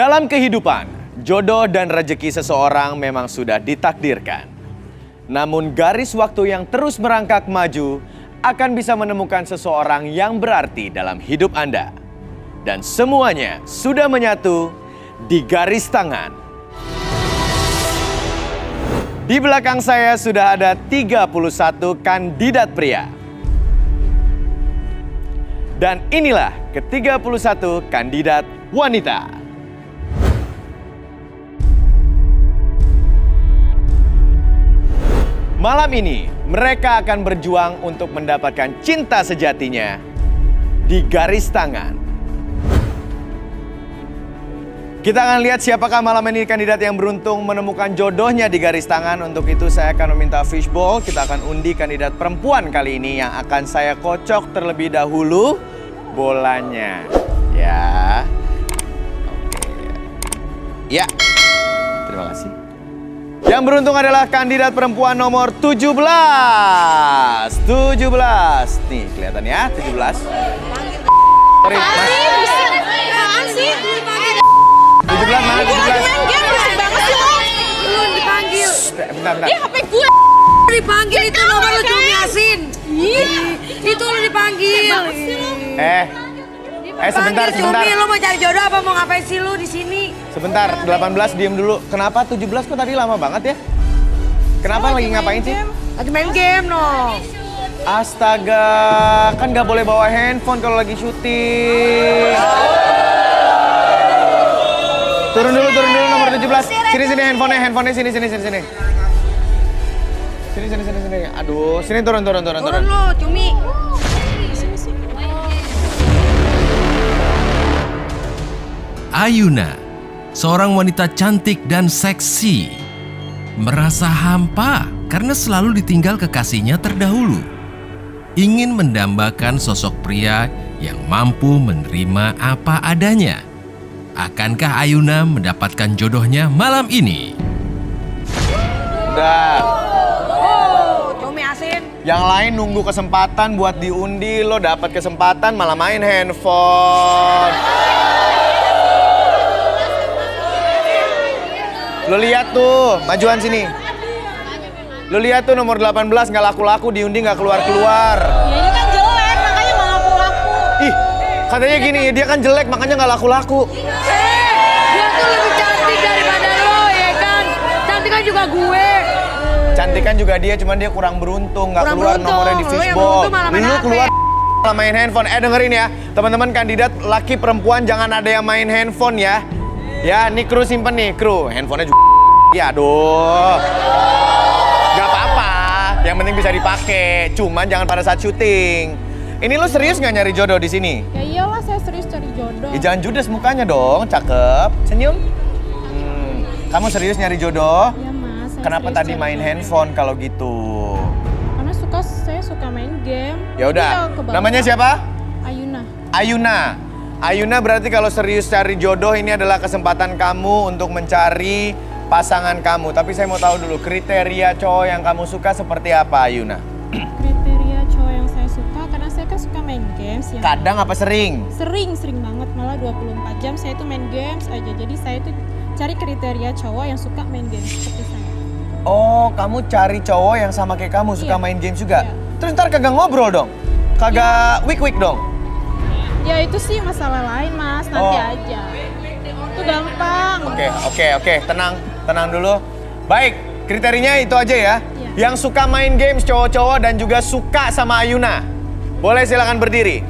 Dalam kehidupan, jodoh dan rezeki seseorang memang sudah ditakdirkan. Namun garis waktu yang terus merangkak maju akan bisa menemukan seseorang yang berarti dalam hidup Anda. Dan semuanya sudah menyatu di garis tangan. Di belakang saya sudah ada 31 kandidat pria. Dan inilah ke-31 kandidat wanita. Malam ini, mereka akan berjuang untuk mendapatkan cinta sejatinya di garis tangan. Kita akan lihat siapakah malam ini kandidat yang beruntung menemukan jodohnya di garis tangan. Untuk itu saya akan meminta fishbowl. Kita akan undi kandidat perempuan kali ini yang akan saya kocok terlebih dahulu bolanya. Ya. Oke. Ya. Terima kasih. Yang beruntung adalah kandidat perempuan nomor 17. 17. Nih, kelihatan ya, 17. Sorry, Mas. 17 mana 17? Belum dipanggil. Bentar. HP gue dipanggil itu nomor lu Cumi Asin. Itu lu dipanggil. Sebentar. Cumi, lu mau cari jodoh apa mau ngapain sih lu di sini? Sebentar, 18 diem dulu. Kenapa 17 kok tadi lama banget ya? Kenapa lagi ngapain sih? Lagi main game no. Astaga, kan nggak boleh bawa handphone kalau lagi syuting. Turun dulu nomor 17. Sini handphonenya sini. Sini. Aduh, sini turun. Turun lu, Cumi. Ayuna, seorang wanita cantik dan seksi, merasa hampa karena selalu ditinggal kekasihnya terdahulu. Ingin mendambakan sosok pria yang mampu menerima apa adanya. Akankah Ayuna mendapatkan jodohnya malam ini? Udah. Cumi Asin. Yang lain nunggu kesempatan buat diundi, lo dapat kesempatan malah main handphone. Lo lihat tuh, majuan sini. Lo lihat tuh nomor 18 nggak laku-laku, diundi nggak keluar-keluar. Ya ini kan jelek, makanya nggak laku-laku. Ih, katanya gini, dia kan jelek makanya nggak laku-laku. Dia tuh lebih cantik daripada lo ya kan. Cantik kan juga gue. Cantikan juga dia, cuman dia kurang beruntung, nggak Kurang keluar beruntung. nomornya di Lo yang fishbowl. beruntung malah main Lu HP. keluar malah main handphone. Dengerin ya, teman-teman kandidat laki perempuan jangan ada yang main handphone ya. Ya, nih kru simpen nih, kru. Handphonenya juga. Ya, aduh. Gak apa-apa, yang penting bisa dipakai. Cuman jangan pada saat syuting. Ini lu serius nggak nyari jodoh di sini? Ya iyalah, saya serius cari jodoh. Jangan judes mukanya dong, cakep. Senyum. Kamu serius nyari jodoh? Ya mas, saya Kenapa serius tadi cari main jodoh. handphone kalau gitu? Karena saya suka main game. Ya udah. Jadi ke bawah. Namanya siapa? Ayuna. Ayuna berarti kalau serius cari jodoh ini adalah kesempatan kamu untuk mencari pasangan kamu. Tapi saya mau tahu dulu kriteria cowok yang kamu suka seperti apa, Ayuna? Kriteria cowok yang saya suka, karena saya kan suka main games ya. Kadang apa sering? Sering banget, malah 24 jam saya tuh main games aja. Jadi saya tuh cari kriteria cowok yang suka main games seperti saya. Oh, kamu cari cowok yang sama kayak kamu, suka Iya. main games juga? Iya. Terus ntar kagak ngobrol dong? Kagak wik-wik dong? Ya itu sih masalah lain mas, nanti Oh. aja. Itu gampang. Oke, tenang dulu. Baik, kriterianya itu aja ya. Iya. Yang suka main games cowok-cowok dan juga suka sama Ayuna. Boleh silakan berdiri.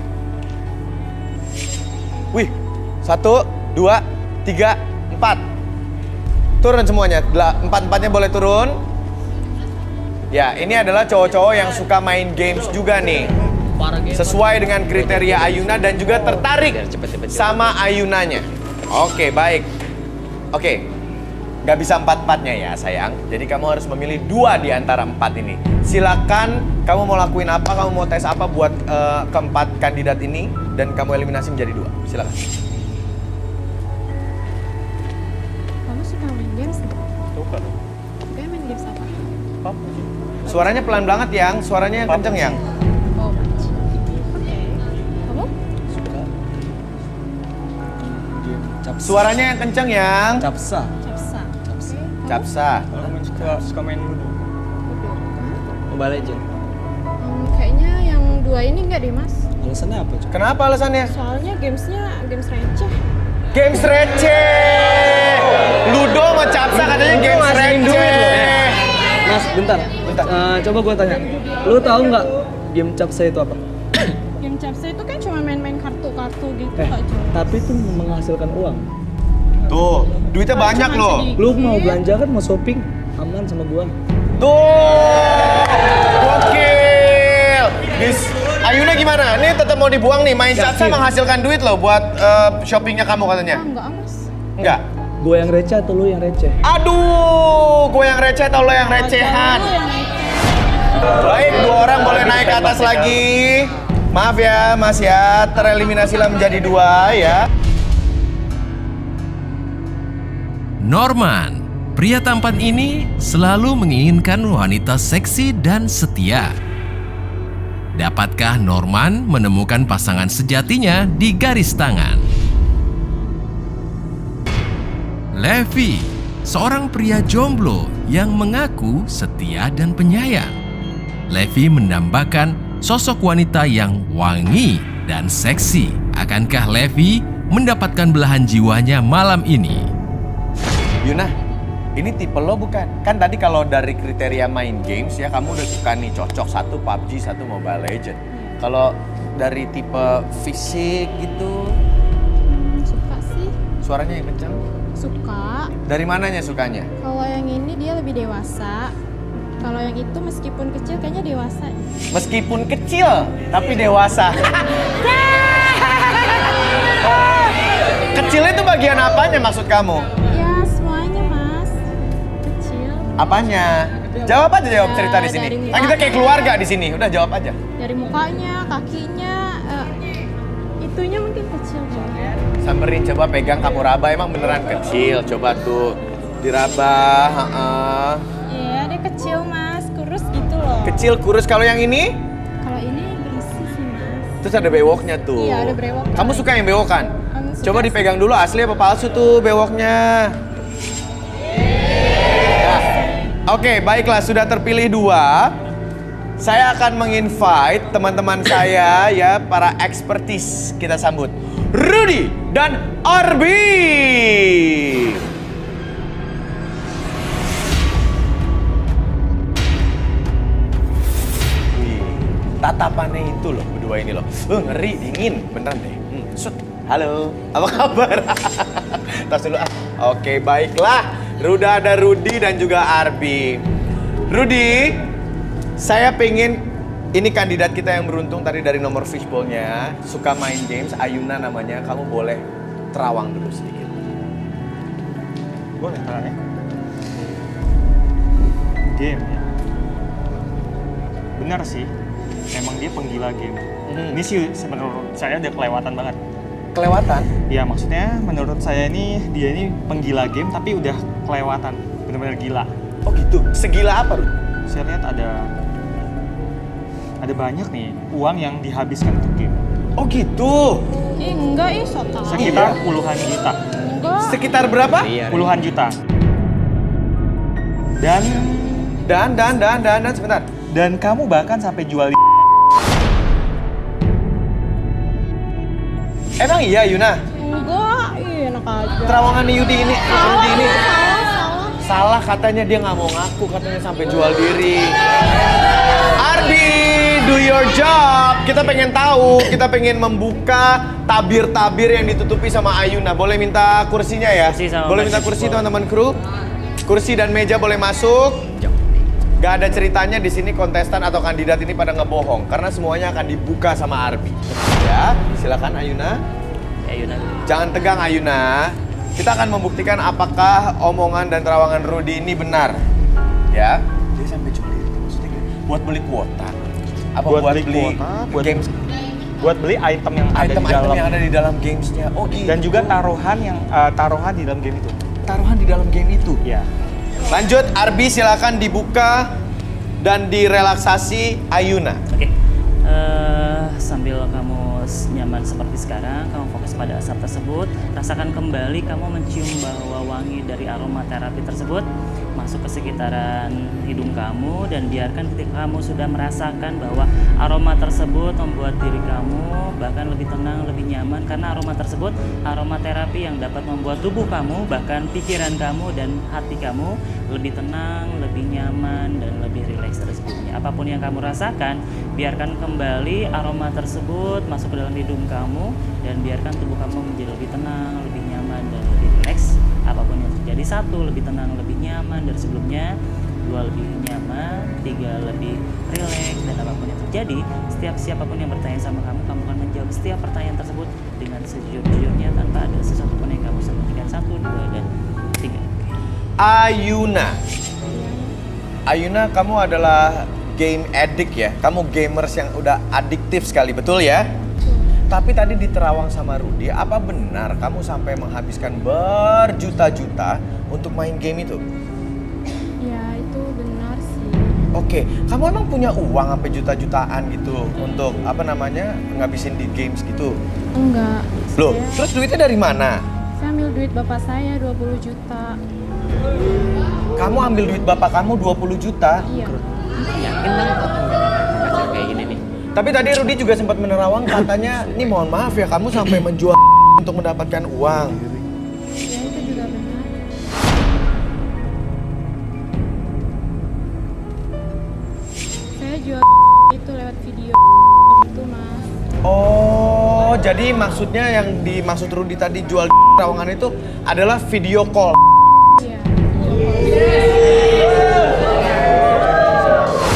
Wih, 1, 2, 3, 4. Turun semuanya, empat-empatnya boleh turun. Ya, ini adalah cowok-cowok yang suka main games juga nih. Sesuai dengan kriteria Ayuna dan juga tertarik sama Ayunanya. Oke, baik. Oke, nggak bisa empat-empatnya ya sayang. Jadi kamu harus memilih 2 di antara 4 ini. Silakan kamu mau lakuin apa, kamu mau tes apa buat keempat kandidat ini. Dan kamu eliminasi menjadi 2. Silakan. Kamu suka main games? Suka dong. Suka main games apa? Suaranya pelan banget yang, suaranya yang kenceng yang. Oh, oke. Kamu? Suka. Game Suaranya yang kenceng yang Capsa. Capsa. Capsa. Orang suka main Ludo. Mobile Legend. Kayaknya yang dua ini enggak deh mas. Alasannya apa, Cok? Kenapa alasannya? Soalnya gamesnya games receh. Games receh. Ludo sama Capsa katanya games ngasihin duit loh. receh. Mas, bentar. Coba gua tanya. Lu tahu nggak game Capsa itu apa? Game Capsa itu kan cuma main-main kartu-kartu gitu nggak jelas. Tapi itu menghasilkan uang. Tuh, duitnya banyak Cuman loh. sedikit. Lu mau belanja kan, mau shopping, aman sama gua. Tuh, gokil. Ayuna gimana? Ini tetap mau dibuang nih. Main Capsa menghasilkan duit loh buat shoppingnya kamu katanya. Enggak mas. Enggak. Gua yang receh atau lu yang receh? Aduh, gue yang receh atau lo yang recehan? Lu yang receh. Baik, 2 orang boleh naik ke atas lagi. Maaf ya, Mas ya, tereliminasilah menjadi 2 ya. Norman, pria tampan ini selalu menginginkan wanita seksi dan setia. Dapatkah Norman menemukan pasangan sejatinya di garis tangan? Levi, seorang pria jomblo yang mengaku setia dan penyayang. Levi mendambakan sosok wanita yang wangi dan seksi. Akankah Levi mendapatkan belahan jiwanya malam ini? Yuna, ini tipe lo bukan? Kan tadi kalau dari kriteria main games ya kamu udah suka nih cocok satu PUBG, satu Mobile Legend. Kalau dari tipe fisik gitu, Suka sih. suaranya yang kencang. Suka. Dari mananya sukanya? Kalau yang ini dia lebih dewasa. Kalau yang itu meskipun kecil kayaknya dewasa. Meskipun kecil, tapi dewasa. Kecil itu bagian apanya maksud kamu? Ya semuanya mas. Kecil. Apanya? Jawab aja, jawab Ya, cerita di sini. dari Kan kita kayak keluarga di sini. Udah jawab aja. Dari mukanya, kakinya, itunya mungkin kecil banget. Samperin, coba pegang, kamu raba, emang beneran kecil. Coba tuh diraba. Iya dia kecil mas, kurus gitu loh. Kecil, kurus. Kalau yang ini? Kalau ini berisi sih mas. Terus ada bewoknya tuh. Iya, ada bewok. Kamu suka yang bewokan? Suka Coba sih. dipegang dulu, asli apa palsu tuh bewoknya. Nah, oke, baiklah, sudah terpilih 2. Saya akan menginvite teman-teman saya ya, para expertise. Kita sambut Rudy dan Arbi. Wih, tatapannya itu loh, berdua ini loh. Ngeri, dingin, beneran deh. Sut. Halo, apa kabar? Tas dulu ah. Oke, baiklah. Udah ada Rudy dan juga Arbi. Rudy, saya pengen, ini kandidat kita yang beruntung tadi dari nomor fishbowl-nya, suka main games, Ayuna namanya, kamu boleh terawang dulu sedikit. Boleh tangannya? Game ya? Benar sih, emang dia penggila game. Ini sih menurut saya udah kelewatan banget. Kelewatan? Ya maksudnya menurut saya ini, dia ini penggila game tapi udah kelewatan. Bener-bener gila. Oh gitu, segila apa Rudy? Saya lihat ada banyak nih uang yang dihabiskan untuk game. Oh gitu, Enggak so tau. Sekitar puluhan juta. Enggak. sekitar berapa? Puluhan juta. Dan Sebentar. dan kamu bahkan sampai jual Emang iya Yuna? Enggak, enak aja. Terawangan Rudy ini, Rudy ini Salah. salah katanya, dia nggak mau ngaku, katanya sampai jual diri. Arbi, do your job. Kita pengen tahu, kita pengen membuka tabir-tabir yang ditutupi sama Ayuna. Boleh minta kursinya ya? Kursi sama Boleh minta meja. kursi teman-teman kru? Kursi dan meja boleh masuk. Gak ada ceritanya di sini kontestan atau kandidat ini pada ngebohong karena semuanya akan dibuka sama Arbi. Ya, silakan Ayuna. Ayuna. Jangan tegang Ayuna. Kita akan membuktikan apakah omongan dan terawangan Rudy ini benar. Ya. Dia sampai jual diri itu maksudnya gimana? Buat beli kuota. Apa buat, beli kuota, games, buat beli item yang ada di item-item dalam. yang ada di dalam gamesnya. Oh gitu. Dan juga taruhan di dalam game itu. taruhan di dalam game itu. Ya. Lanjut, Arbi silakan dibuka dan direlaksasi Ayuna. Oke. sambil kamu nyaman seperti sekarang, kamu fokus pada asap tersebut, rasakan kembali kamu mencium bahwa wangi dari aromaterapi tersebut masuk ke sekitaran hidung kamu, dan biarkan ketika kamu sudah merasakan bahwa aroma tersebut membuat diri kamu bahkan lebih tenang, lebih nyaman, karena aroma tersebut aromaterapi yang dapat membuat tubuh kamu, bahkan pikiran kamu dan hati kamu lebih tenang, lebih nyaman, dan lebih rileks dari sebelumnya. Apapun yang kamu rasakan, biarkan kembali aroma tersebut masuk ke dalam hidung kamu, dan biarkan tubuh kamu menjadi lebih tenang, lebih nyaman, dan lebih rileks. Apapun yang terjadi, 1 lebih tenang, lebih nyaman dari sebelumnya, 2 lebih nyaman, 3 lebih rileks, dan apapun yang terjadi, siapapun yang bertanya sama kamu, kamu akan menjawab setiap pertanyaan tersebut dengan sejujur-jujurnya tanpa ada sesuatu pun yang kamu sembunyikan. 1, 2, dan 3. Ayuna. Ayuna, kamu adalah game addict ya? Kamu gamers yang udah adiktif sekali, betul ya? Tapi tadi di Terawang sama Rudy, apa benar kamu sampai menghabiskan berjuta-juta untuk main game itu? Ya, itu benar sih. Oke, kamu emang punya uang sampai juta-jutaan gitu untuk ngabisin di games gitu? Enggak. Loh, terus duitnya dari mana? Saya ambil duit bapak saya 20 juta. Kamu ambil duit bapak kamu 20 juta? Iya. Yakin banget hasil kayak gini nih. Tapi tadi Rudy juga sempat menerawang katanya, nih mohon maaf ya, kamu sampai menjual untuk mendapatkan uang. Ya, itu juga benar. Saya jual itu lewat video itu, Mas. Oh, jadi maksudnya yang dimaksud Rudy tadi jual terawangan itu adalah video call. Iya.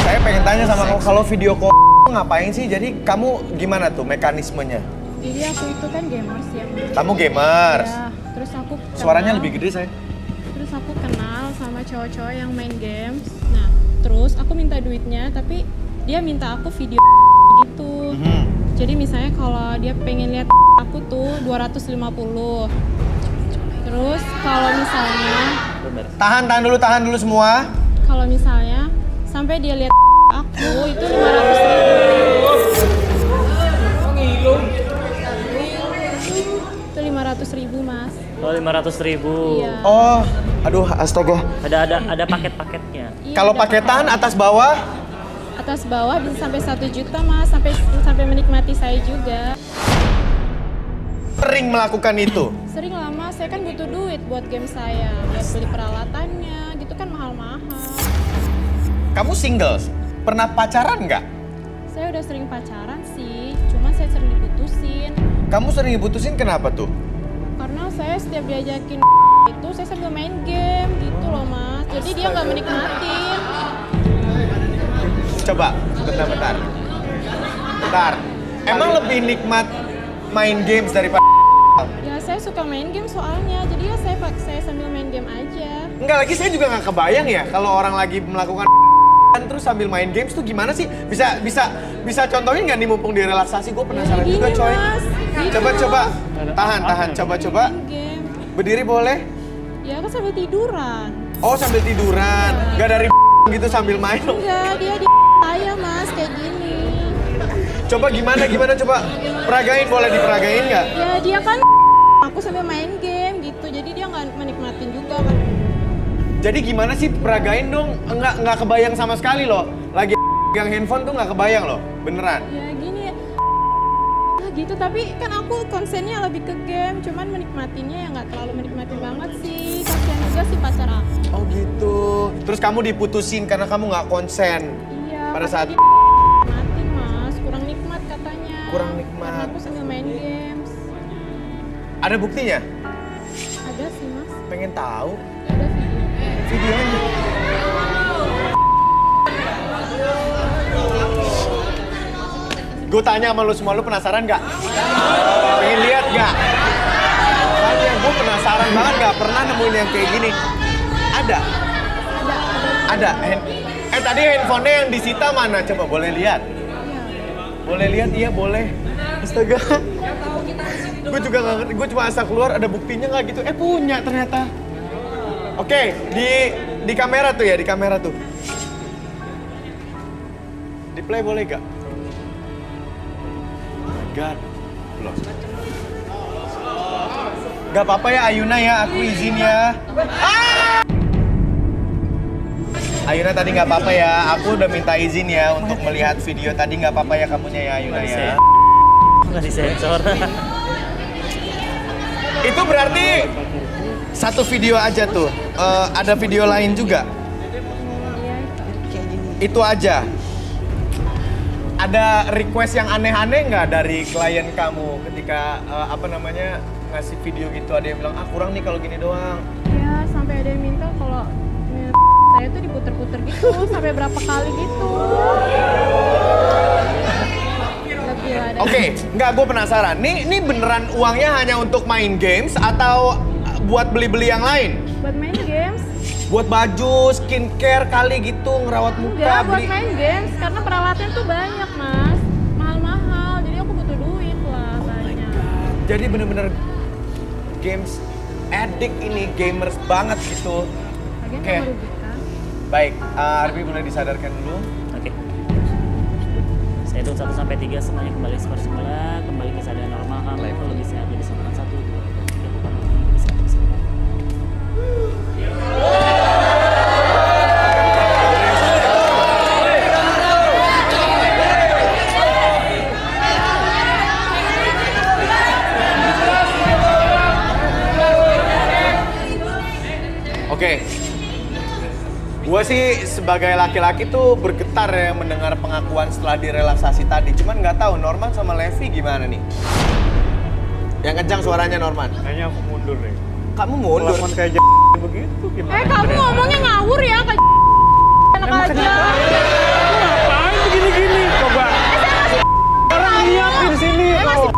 Saya pengen tanya sama kamu, kalau video call ngapain sih? Jadi kamu gimana tuh mekanismenya? Jadi aku itu kan gamers ya, Mas. Kamu gamers? Ya, terus aku Suaranya kenal- lebih gede saya. Terus aku kenal sama cowok-cowok yang main games. Nah, terus aku minta duitnya, tapi dia minta aku video gitu. Jadi misalnya kalau dia pengen lihat aku tuh 250. Terus kalau misalnya Tahan dulu semua. kalau misalnya sampai dia lihat aku itu 500.000. Itu 500.000, Mas. Oh, 500.000. Iya. Oh, aduh astaga. Ada paket-paketnya. Iya, Kalau ada paketan paket. atas bawah, Atas bawah bisa sampai 1 juta, Mas, sampai menikmati saya juga. sering melakukan itu. Sering lama, saya kan butuh duit buat game saya, buat beli peralatannya, gitu kan mahal-mahal. Kamu single? Pernah pacaran nggak? Saya udah sering pacaran sih, cuma saya sering diputusin. Kamu sering diputusin kenapa tuh? Karena saya setiap diajakin itu, saya sambil main game gitu loh, Mas. Jadi dia nggak menikmatin. Coba, bentar. Emang lebih nikmat main games daripada... Ya saya suka main game soalnya, jadi ya saya sambil main game aja. Enggak, lagi saya juga nggak kebayang ya kalau orang lagi melakukan terus sambil main games tuh gimana sih? Bisa contohin nggak nih mumpung di relaksasi? Gue penasaran Gini, juga coy. Mas, gitu. Coba. Tahan. Coba. Main game. Berdiri boleh? Ya kan sambil tiduran. Oh, sambil tiduran. Nggak dari gitu sambil main. Enggak, dia di saya, Mas, kayak gini. Coba gimana coba. Peragain, boleh diperagain nggak? Ya dia kan aku sambil main game gitu, jadi dia nggak menikmatin juga kan. Jadi gimana sih peragain dong? Nggak kebayang sama sekali loh. Lagi pegang handphone tuh nggak kebayang loh. Beneran. Ya gini ya. Nah gitu, tapi kan aku konsennya lebih ke game, cuman menikmatinya ya nggak terlalu menikmatin banget sih. Kasian juga sih pacar aku. Oh gitu. Terus kamu diputusin karena kamu nggak konsen. Iya. Pada kata saat- dia nikmatin, Mas, kurang nikmat katanya. Kurang nikmat. Karena aku sambil main games. Ada buktinya? Ada sih, Mas. Pengen tahu Ada video. videonya. Gue tanya sama lu semua, lu penasaran nggak? Pengen lihat nggak? Tanya, gue penasaran banget, nggak pernah nemuin yang kayak gini. Ada? Ada. Tadi handphonenya yang disita mana? Coba boleh lihat? Boleh lihat? Iya boleh. Astaga. Gue juga nggak ngerti, gue cuma asal keluar ada buktinya nggak gitu. Punya ternyata. Oke, di kamera tuh ya, di kamera tuh. Di play boleh gak? God. Belum. Gak apa-apa ya Ayuna ya, aku izin ya. Ayuna tadi nggak apa-apa ya, aku udah minta izin ya untuk melihat video tadi, nggak apa-apa ya kamunya ya Ayuna ya. Nggak disensor. Itu berarti satu video aja tuh, ada video lain juga? Itu aja? Ada request yang aneh-aneh nggak dari klien kamu ketika ngasih video gitu, ada yang bilang kurang nih kalau gini doang? Ya sampai ada yang minta kalau saya tuh diputer-puter gitu sampai berapa kali gitu. Lebih ada. Oke, nggak, gue penasaran. Ini beneran uangnya hanya untuk main games atau buat beli-beli yang lain? Buat main games? Buat baju, skincare kali gitu, ngerawat muka, Enggak, buat beli. main games karena peralatan tuh banyak mas, mahal-mahal. Jadi aku butuh duit lah banyak. Jadi bener-bener games addict ini, gamers banget gitu. Lagian Oke. nggak merugikan. Baik, Arbi boleh disadarkan dulu. Oke. Saya hitung 1 sampai 3 semuanya kembali seperti semula, kembali kesadaran normal kamu itu lebih sehat, lebih semangat 1, 2, 3, 4, 5, 6, 7, 8. Oke. Gua sih sebagai laki-laki tuh bergetar ya mendengar pengakuan setelah direlaksasi tadi. Cuman nggak tahu Norman sama Levi gimana nih. Yang kencang suaranya Norman. Kayaknya aku mundur deh. Kamu mundur. Kelakuan kayak begitu gimana? Kamu ngomongnya ngawur ya kayak enak aja. Ngapain begini-gini? Coba. Orang lihat di sini. Enak aja.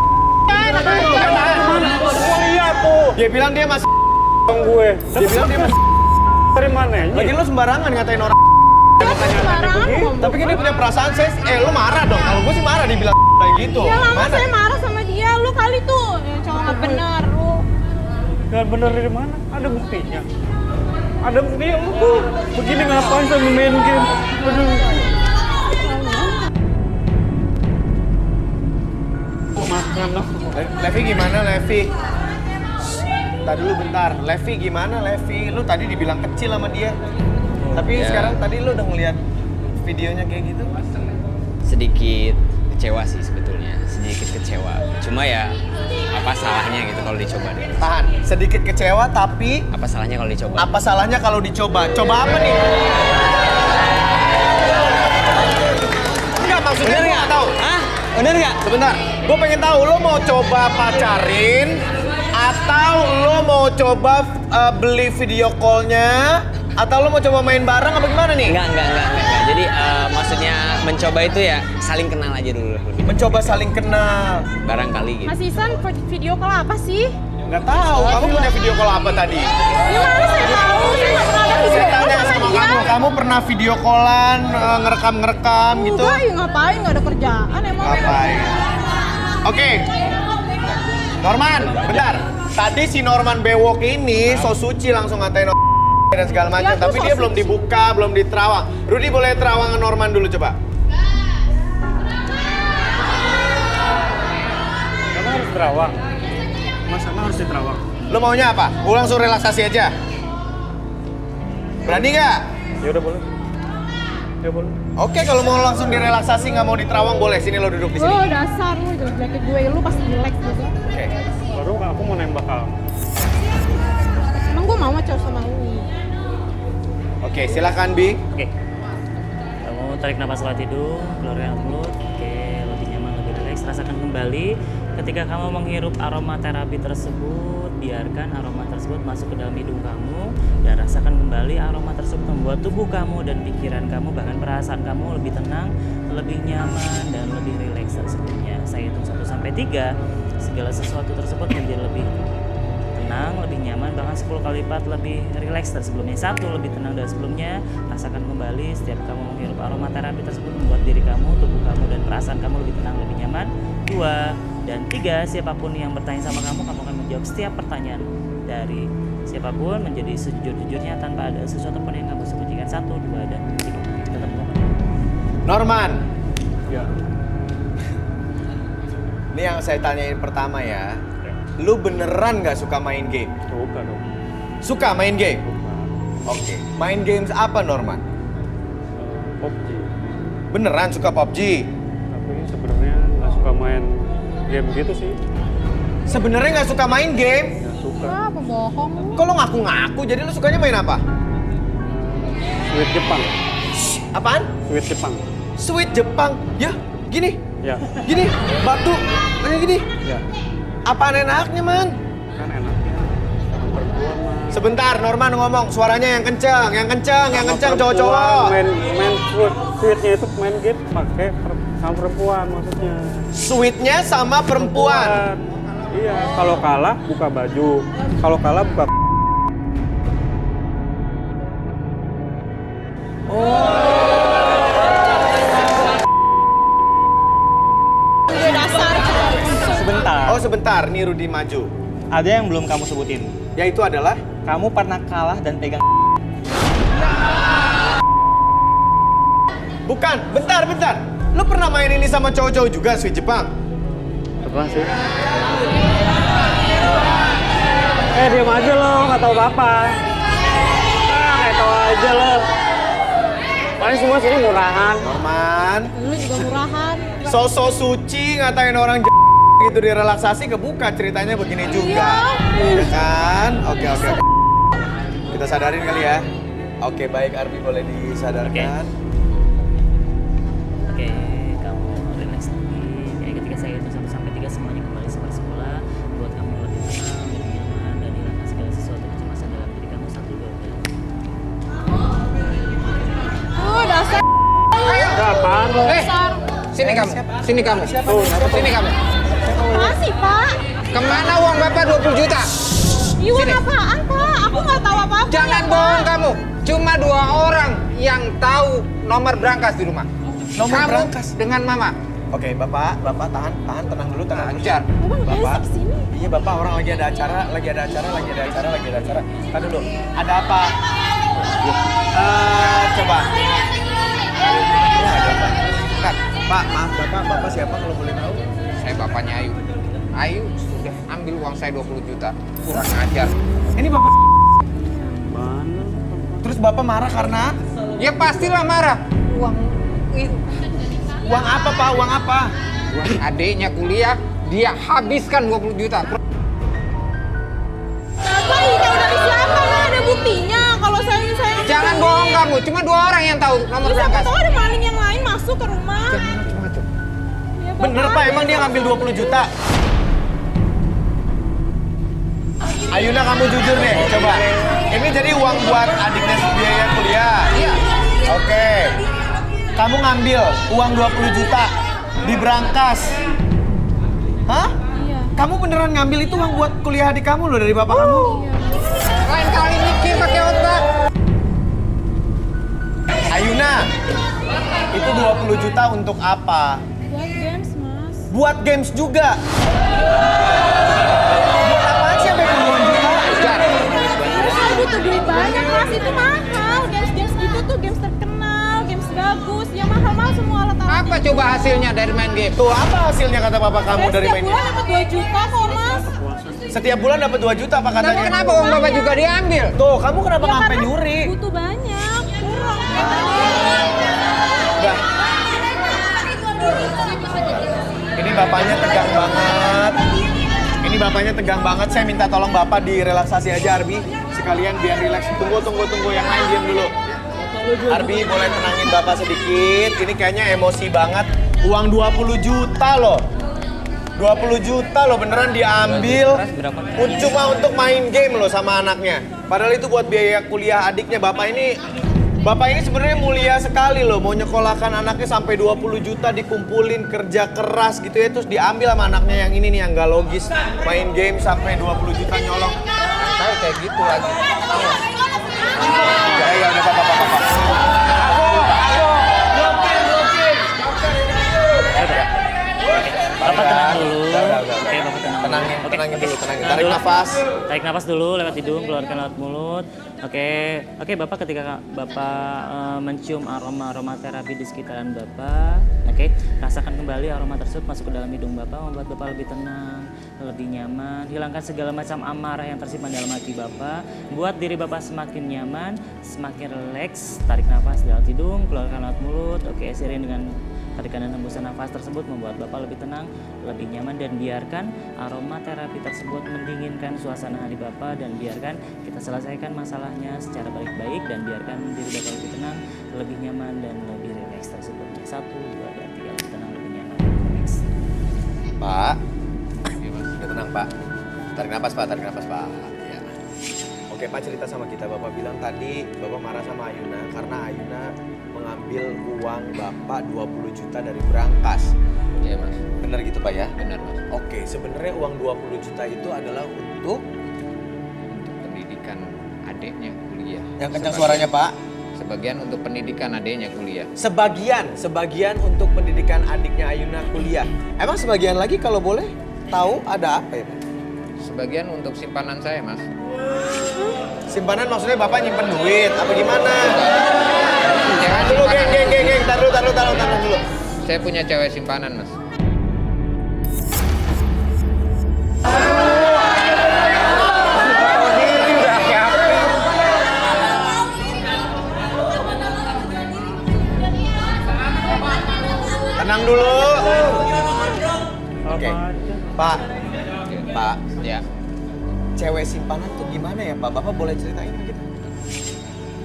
Semua lihat tuh. Dia bilang dia masih Gue. dia bilang dia masih Dari mana? lagi lu sembarangan ngatain orang. Sembarangan ngomong. Tapi kan dia punya perasaan, lu marah dong. Kalau gue sih marah dibilang kayak gitu. Ya lama Mana? saya marah sama dia, lu kali tuh cowok nggak benar lu. Gak bener dari mana? Ada buktinya. Ada buktinya lu tuh. Begini ngapain sambil main game? Aduh. Makan lah. Levi gimana Levi? Tadi lu bentar. Levi gimana Levi? Lu tadi dibilang kecil sama dia. Tapi Ya. sekarang tadi lu udah ngeliat videonya kayak gitu. Sedikit kecewa sih sebetulnya, sedikit kecewa. Cuma ya apa salahnya gitu kalau dicoba deh. Tahan. Sedikit kecewa tapi Apa salahnya kalau dicoba? apa salahnya kalau dicoba? Coba apa nih? Enggak, maksudnya gue nggak tahu. Hah? Bener nggak? Sebentar, gue pengen tahu lo mau coba pacarin atau lo mau coba beli video call-nya atau lo mau coba main bareng apa gimana nih? Enggak. Jadi maksudnya mencoba itu ya saling kenal aja dulu. Mencoba saling kenal. Barangkali gitu. Mas Isan video call apa sih? Nggak tahu, kamu punya video call apa tadi? Gimana saya tahu? Saya nggak pernah ada video Saya call tanya sama dia. kamu pernah video callan, ngerekam gitu? Enggak, ya ngapain? Nggak ada kerjaan emang. Ngapain? Oke. Norman, bentar. Tadi si Norman bewok ini so suci langsung ngatain dan segala macam, Ya, aku tapi so dia belum suci. dibuka, belum diterawang. Rudy boleh terawangan Norman dulu coba. Karena harus terawang. Mas Ana harus diterawang. Lo maunya apa? Gue langsung relaksasi aja. Berani nggak? Ya udah boleh. Ya boleh. Oke, kalau mau langsung direlaksasi nggak mau diterawang boleh. Sini lo duduk di sini. Oh dasar lu jelek gue, lu pasti jelek gitu. Oke. Baru aku mau nembak kamu. Emang gue mau cowok sama lu. Oke, silakan Bi. Oke. Kamu tarik napas lewat hidung, keluarkan mulut. Oke, lebih nyaman, lebih rileks. Rasakan kembali ketika kamu menghirup aromaterapi tersebut, biarkan aroma tersebut masuk ke dalam hidung kamu dan rasakan kembali aroma tersebut membuat tubuh kamu dan pikiran kamu bahkan perasaan kamu lebih tenang, lebih nyaman dan lebih rileks dari sebelumnya. Saya hitung 1 sampai 3. Segala sesuatu tersebut menjadi lebih tenang, lebih nyaman, bahkan 10 kali lipat lebih rileks dari sebelumnya. 1, lebih tenang dari sebelumnya. Rasakan kembali setiap kamu menghirup aromaterapi tersebut membuat diri kamu, tubuh kamu, dan perasaan kamu lebih tenang, lebih nyaman. 2 dan 3, siapapun yang bertanya sama kamu akan menjawab setiap pertanyaan dari siapapun menjadi sejujur-jujurnya tanpa ada sesuatu pun yang kamu sembunyikan. 1, 2, dan 3. Tetap ngomong. Norman, Ya. Ini yang saya tanyain pertama ya. Lu beneran nggak suka main game? Suka dong. Suka main game? Suka. Oke. Main games apa Norman? PUBG. Beneran suka PUBG? Tapi sebenarnya nggak suka main game gitu sih. Sebenarnya nggak suka main game? Nggak suka. Wah, pembohong. Kok lo ngaku-ngaku? Jadi lu sukanya main apa? Sweet Jepang. Apaan? Sweet Jepang. Sweet Jepang. Ya, gini. Ya. Gini, batu. Kayak gini. Ya. Apaan enaknya, Man? Kan enaknya sama perempuan mah. Sebentar, Norman ngomong. Suaranya yang kencang, yang kencang, yang kencang, Sama cowok-cowok. perempuan, main sweetnya itu main game pakai sama perempuan maksudnya. Sweetnya sama perempuan. Iya, kalau kalah buka baju. Kalau kalah buka Sebentar. Oh sebentar, nih Rudi maju. Ada yang belum kamu sebutin. Yaitu adalah Kamu pernah kalah dan pegang. bukan, bentar. Lu pernah main ini sama cowok-cowok juga, Sweet Jepang? apa sih? Diam aja lo, nggak tahu apa-apa. Nggak tahu aja lo. Paling semua sini murahan. Norman, Lu juga murahan. sosok suci ngatain orang gitu di relaksasi kebuka ceritanya begini juga. Ya kan? Oke. Kita sadarin kali ya. Oke, baik Arbi boleh disadarkan. Oke, kamu relax lagi. Kayak ketika saya hitung 1 sampai 3 semuanya kembali seperti semula. Buat kamu lebih tenang, lebih nyaman, dan hilangkan segala sesuatu kecemasan dalam diri kamu. 1, 2, 3. Dasar. Ada apaan lo? Sini kamu. Sini kamu. Sini kamu. Masih, Pak. Kemana uang Bapak 20 juta? Iwan apaan, Pak? Aku nggak tahu apa-apa. Jangan ya, bohong Pak. kamu. Cuma 2 orang yang tahu nomor berangkas di rumah. Nomor kamu berangkas? dengan Mama. Oke, Bapak tahan, tenang dulu, tenang dulu. Ajar. Emang Bapak, biasa kesini? iya Bapak orang lagi ada acara. Kan dulu, ada apa? Coba. Bentar, Pak, maaf Bapak siapa kalau boleh tahu? Saya bapaknya Ayu. Ayu sudah ambil uang saya 20 juta. Kurang ajar. Ini Bapak. Mana? Terus Bapak marah karena? Ya pastilah marah. Uang Uang apa Pak? Uang apa? Uang adiknya kuliah, dia habiskan 20 juta. Bapak ini tahu dari siapa? Nggak ada buktinya. Kalau saya Jangan bohong kamu. Cuma 2 orang yang tahu nomor Siapa berangkas. tahu ada maling yang lain masuk ke rumah. Jangan macam-macam. Ya, Bapak. Bener Pak, emang dia ngambil 20 juta? Ayuna kamu jujur deh, coba. Ini jadi uang buat adiknya biaya kuliah. Iya. Oke. Kamu ngambil uang 20 juta di berangkas. Hah? Iya. Kamu beneran ngambil itu uang buat kuliah adik kamu loh dari bapak kamu? Lain kali mikir pakai otak. Ayuna, itu 20 juta untuk apa? Buat games, Mas. Buat games juga. Buat apaan sih sampai puluhan juta? Saya butuh duit banyak, Mas. Itu mahal. Games-games gitu tuh games terkenal, games bagus. Ya mahal-mahal semua alat-alatnya. Apa coba hasilnya dari main game? Tuh, apa hasilnya kata bapak kamu dari Setiap main bulan dapat 2 juta kok, Mas. Setiap bulan dapat 2 juta apa Tapi katanya? kenapa uang Bapak juga diambil? Tuh, kamu kenapa Ya, ngampe karena nyuri? butuh banyak, kurang. Udah. Ini bapaknya tegang banget. Ini bapaknya tegang banget. Saya minta tolong bapak direlaksasi aja Arbi. Sekalian biar rileks. Tunggu. Yang lain diam dulu. Arbi boleh tenangin bapak sedikit. Ini kayaknya emosi banget. Uang 20 juta loh. 20 juta loh beneran diambil. Cuma untuk main game loh sama anaknya. Padahal itu buat biaya kuliah adiknya. Bapak ini sebenarnya mulia sekali loh. Mau nyekolahkan anaknya sampai 20 juta dikumpulin kerja keras gitu ya. Terus diambil sama anaknya yang ini nih yang gak logis. Main game sampai 20 juta nyolong. Tahu kayak gitu lagi. Tahu. Ya udah bapak. Bapak tenang dulu. Udah. Oke, Bapak tenang. Tenangin tenangin dulu, tenangin. Tarik nafas. Tarik nafas dulu lewat hidung, keluarkan lewat mulut. Oke, Bapak ketika Bapak mencium aroma terapi di sekitaran Bapak, oke, rasakan kembali aroma tersebut masuk ke dalam hidung Bapak, membuat Bapak lebih tenang, lebih nyaman. Hilangkan segala macam amarah yang tersimpan dalam hati Bapak. Buat diri Bapak semakin nyaman, semakin rileks. Tarik nafas lewat hidung, keluarkan lewat mulut. Oke, seiring dengan tarikan dan hembusan nafas tersebut membuat Bapak lebih tenang, lebih nyaman, dan biarkan aroma terapi tersebut mendinginkan suasana hati Bapak, dan biarkan kita selesaikan masalahnya secara baik-baik, dan biarkan diri Bapak lebih tenang, lebih nyaman, dan lebih rileks tersebut. 1, 2, dan 3, lebih tenang, lebih nyaman, lebih rileks. Pak, udah tenang Pak. Tarik nafas Pak, tarik nafas Pak. Ya. Oke Pak, cerita sama kita. Bapak bilang tadi Bapak marah sama Ayuna karena Ayuna mengambil uang Bapak 20 juta dari berangkas. Iya Mas. Bener gitu Pak ya? Benar Mas. Oke, sebenarnya uang 20 juta itu adalah untuk Pendidikan adiknya kuliah. yang kencang suaranya Pak. Sebagian untuk pendidikan adiknya kuliah. Sebagian untuk pendidikan adiknya Ayuna kuliah. Emang sebagian lagi kalau boleh tahu ada apa ya Pak? Sebagian untuk simpanan saya Mas. Simpanan maksudnya Bapak nyimpen duit apa gimana? Jangan Dulu simpanan. geng, taruh dulu. Saya punya cewek simpanan Mas. Tenang dulu. Oke. Pak. Ya. Cewek simpanan tuh gimana ya Pak? Bapak boleh ceritain ke kita?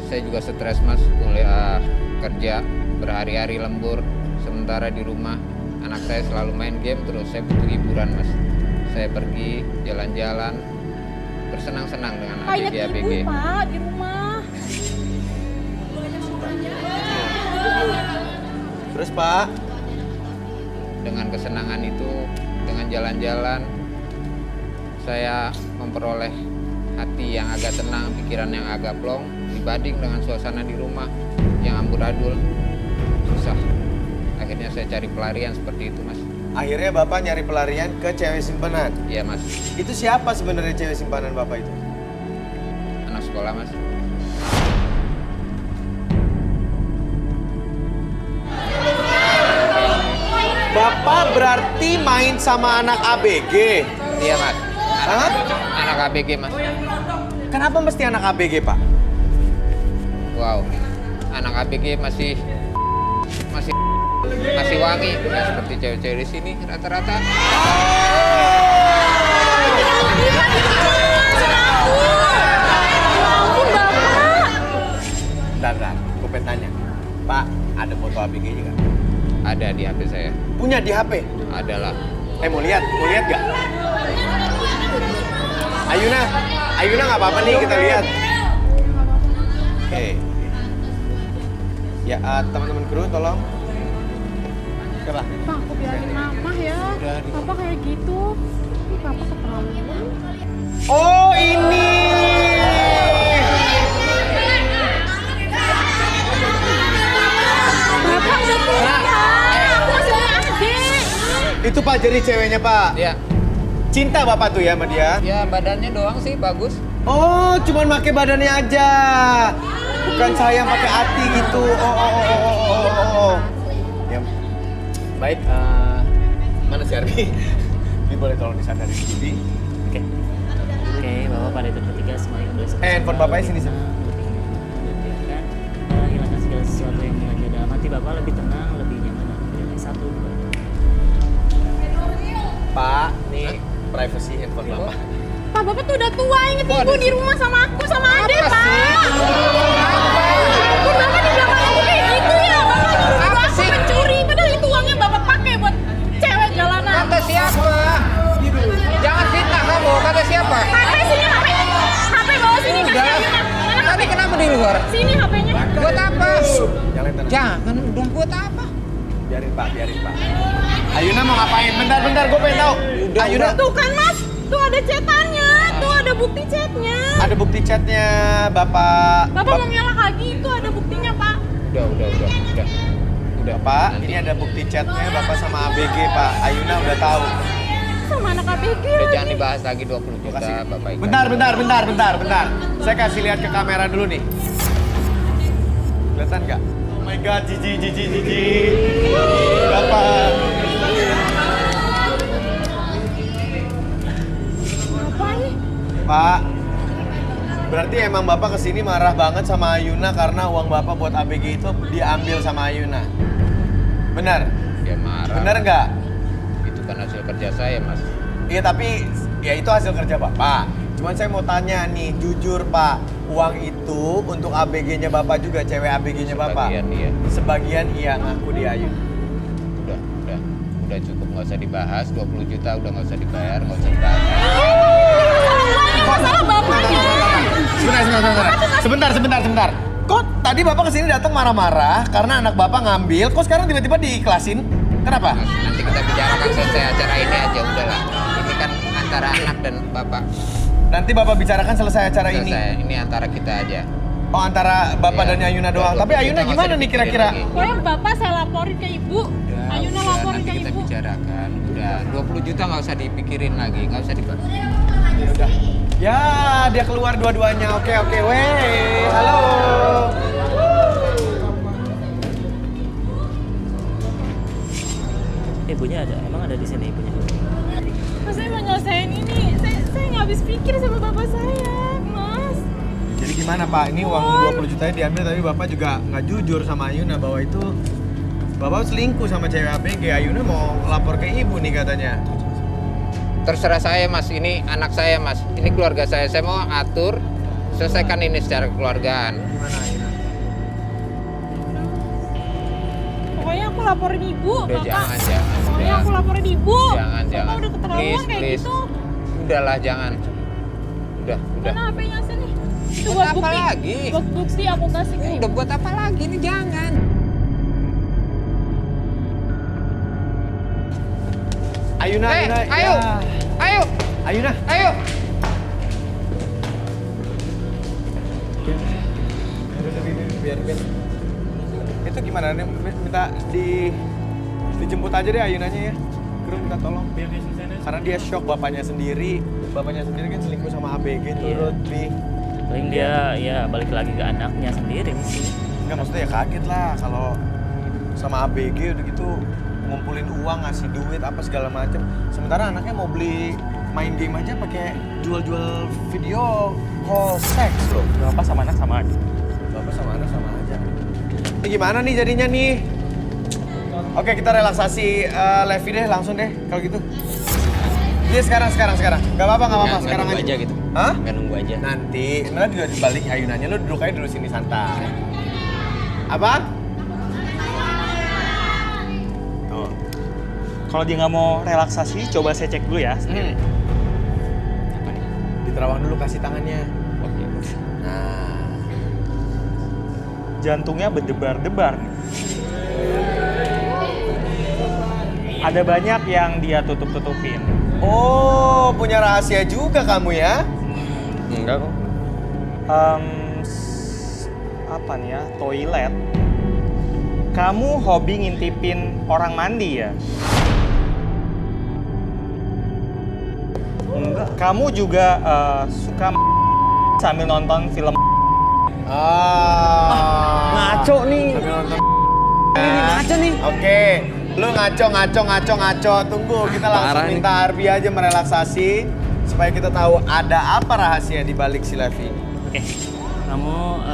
Saya juga stres Mas, kuliah kerja berhari-hari lembur, sementara di rumah anak saya selalu main game terus. Saya butuh hiburan Mas. Saya pergi jalan-jalan, bersenang-senang dengan ABG. Pak, di rumah. Terus Pak? Dengan kesenangan itu, dengan jalan-jalan, saya memperoleh hati yang agak tenang, pikiran yang agak plong, dibanding dengan suasana di rumah yang amburadul, susah. Akhirnya saya cari pelarian seperti itu Mas. Akhirnya Bapak nyari pelarian ke cewek simpanan. Iya Mas, Itu siapa sebenarnya cewek simpanan Bapak itu? anak sekolah Mas. Bapak berarti main sama anak ABG? Iya Mas, Hah? anak ABG Mas. Kenapa mesti anak ABG Pak? Wow, anak ABG masih wangi, nggak seperti cewek-cewek di sini rata-rata. Bentar, gue pengen tanya. Pak, ada foto ABG-nya nggak? Ada di HP saya. Punya di HP? Adalah. Mau lihat nggak? Ayuna nggak apa-apa nih kita lihat. Oke. Ya, teman-teman kru tolong. Coba. Pak, aku bilangin mama ya. Papa kayak gitu. Ih, Papa keterlaluan. Oh, ini. Bapak udah punya. Aku masih punya adik. Itu Pak jadi ceweknya Pak. Ya, Cinta Bapak tuh ya sama dia? ya badannya doang sih bagus. Oh, cuman pakai badannya aja. Bukan sayang pakai hati gitu. Oh. Ya. Baik, mana si Arbi? Ini boleh tolong disadarin Bibi. Oke, Bapak pada itu ketiga semuanya kembali seperti Handphone Bapaknya sini. biarkan hilangkan segala sesuatu yang mengada dalam hati Bapak, lebih tenang, lebih nyaman, dan lebih rileks. 1, 2, 3. Pak, nih privacy handphone Bapak. Pak, Bapak tuh udah tua, inget ibu di rumah sama aku, sama Ade, Pak. Ampun, Bapak di belakang aku kayak gitu ya. Bapak nyuruh aku mencuri, padahal itu uangnya Bapak pakai buat cewek jalanan. Kata siapa? Jangan fitnah kamu, kata siapa? HP sini, HP bawa sini, kasih Ayuna. Mana Tadi HP? kenapa di luar? Sini HP-nya. Buat apa? Jangan tenang. Jangan, udah buat apa? Biarin Pak. Ayuna mau ngapain? Bentar, gue pengen tahu. Ayuna Tuh kan, Mas. Tuh ada chatannya, tuh ada bukti chatnya. ada bukti chatnya Bapak. Bapak mau nyalak lagi, itu ada buktinya, Pak. Udah. Pak, ini ada bukti chatnya Bapak sama ABG Pak. Ayuna udah tahu. sama anak ABG Udah lagi. jangan dibahas lagi 20 juta Bapak Ibu. Bentar. Saya kasih lihat ke kamera dulu nih. Kelihatan nggak? Oh my god, Jiji. Bapak. Apa nih? Pak, berarti emang Bapak kesini marah banget sama Ayuna karena uang Bapak buat ABG itu diambil sama Ayuna. Benar? Ya marah. Benar nggak? Itu kan hasil kerja saya, Mas. Iya tapi ya itu hasil kerja Bapak. Cuman saya mau tanya nih, jujur Pak, uang itu untuk ABG-nya Bapak juga, cewek ABG-nya Bapak? Sebagian iya. Sebagian iya ngaku di Ayuna. Udah cukup, nggak usah dibahas. 20 juta udah nggak usah dibayar, nggak usah dibahas. Salah bapaknya. Sebentar. Kok tadi Bapak kesini datang marah-marah karena anak Bapak ngambil, kok sekarang tiba-tiba diiklasin? Kenapa? Mas, nanti kita bicarakan selesai acara ini aja, udahlah. Ini kan antara anak dan Bapak. Nanti Bapak bicarakan selesai acara ini. Selesai, ini antara kita aja. Oh, antara Bapak Iya. dan Ayuna doang. Udah, Tapi Ayuna kita nggak gimana usah nih dipikirin kira-kira? lagi. Pokoknya bapak saya laporin ke ibu. Ayuna laporin nanti ke kita ibu. bicarakan. Udah, 20 juta nggak usah dipikirin lagi, nggak usah dibahas. Ya, dia keluar dua-duanya. Oke, weh. Halo. Ibunya ada, emang ada di sini ibunya? Mas, saya mau nyelesain ini. Saya nggak habis pikir sama bapak saya, Mas. Jadi gimana Pak? Ini uang 20 jutanya diambil tapi Bapak juga nggak jujur sama Ayuna bahwa itu Bapak selingkuh sama cewek ABG. Ayuna mau lapor ke ibu nih katanya. Terserah saya, Mas. Ini anak saya, Mas. Ini keluarga saya. Saya mau atur, selesaikan ini secara kekeluargaan. Gimana Ayuna? Pokoknya aku laporin ibu, Udah, bapak. jangan. Pokoknya aku laporin ibu. Jangan. Bapak udah keterlaluan kayak Please. gitu. Udahlah, jangan. Udah. Mana HP-nya sini? Itu Buat buat apa bukti. lagi? Buat bukti aku kasih ke ibu. Udah buat apa lagi? Ini jangan. Ayuna. Ayo. Ya. Ayo. Ayuna. Ayo. Biar. Itu gimana? Minta dijemput aja deh Ayunanya ya. Kru minta tolong. Karena dia shock bapaknya sendiri. Bapaknya sendiri kan selingkuh sama ABG turut di. Paling dia ya balik lagi ke anaknya sendiri sih. Enggak, maksudnya ya kaget lah kalau sama ABG udah gitu ngumpulin uang, ngasih duit apa segala macem. Sementara anaknya mau beli main game aja pakai jual-jual video call seks loh. Bapak sama anak sama aja. Bapak sama anak sama aja. Ini gimana nih jadinya nih? Oke, kita relaksasi Levi deh langsung deh kalau gitu. Iya sekarang. Gak apa-apa sekarang aja gitu. Hah? Nggak nunggu aja. Nanti juga dibalik Ayunanya, lu duduk aja dulu sini santai. Apa? Tuh. Kalau dia nggak mau relaksasi, coba saya cek dulu ya. Apa nih? Diterawang dulu kasih tangannya. Oke. Nah. Jantungnya berdebar-debar nih. Ada banyak yang dia tutup-tutupin. Oh, punya rahasia juga kamu ya? Enggak kok. Apa nih ya? Toilet. Kamu hobi ngintipin orang mandi ya? Enggak. Kamu juga suka sambil nonton film. Ngaco nih. Sambil nonton. Ini ngaco nih. Oke, lu ngaco. Tunggu, kita langsung minta Arbi aja merelaksasi supaya kita tahu ada apa rahasia di balik si Levi. Oke. Kamu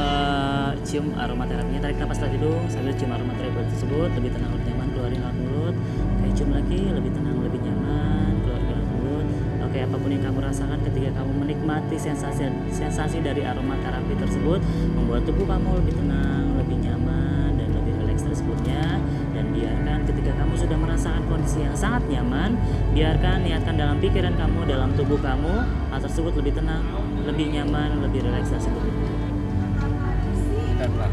cium aromaterapinya, tarik napas dari hidung sambil cium aromaterapi tersebut, lebih tenang, lebih nyaman, keluarin lewat mulut. Oke, cium lagi, lebih tenang, lebih nyaman, keluarin lewat mulut. Oke, apapun yang kamu rasakan ketika kamu menikmati sensasi dari aromaterapi tersebut membuat tubuh kamu lebih tenang, lebih nyaman, dan lebih rileks dari sebelumnya. Dan biarkan ketika kamu sudah merasakan kondisi yang sangat nyaman, biarkan niatkan dalam pikiran kamu, dalam tubuh kamu, hal tersebut lebih tenang, lebih nyaman, lebih rileks dari sebelumnya. Bentar.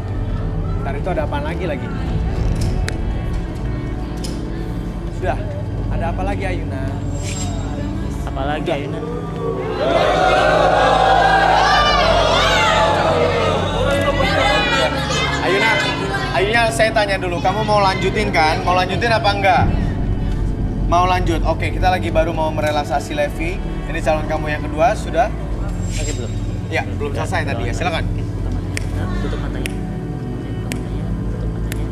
Ntar itu ada apaan lagi? Sudah, ada apa lagi Ayuna? Apalagi Ayuna? Ayuna, saya tanya dulu, kamu mau lanjutin kan? Mau lanjutin apa enggak? Mau lanjut? Oke, kita lagi baru mau merelaksasi Levi. Ini calon kamu yang kedua, sudah? Oke, belum. Ya, belum selesai tadi ya, silakan. Oke, buka matanya. Tutup matanya. Buka matanya, tutup matanya.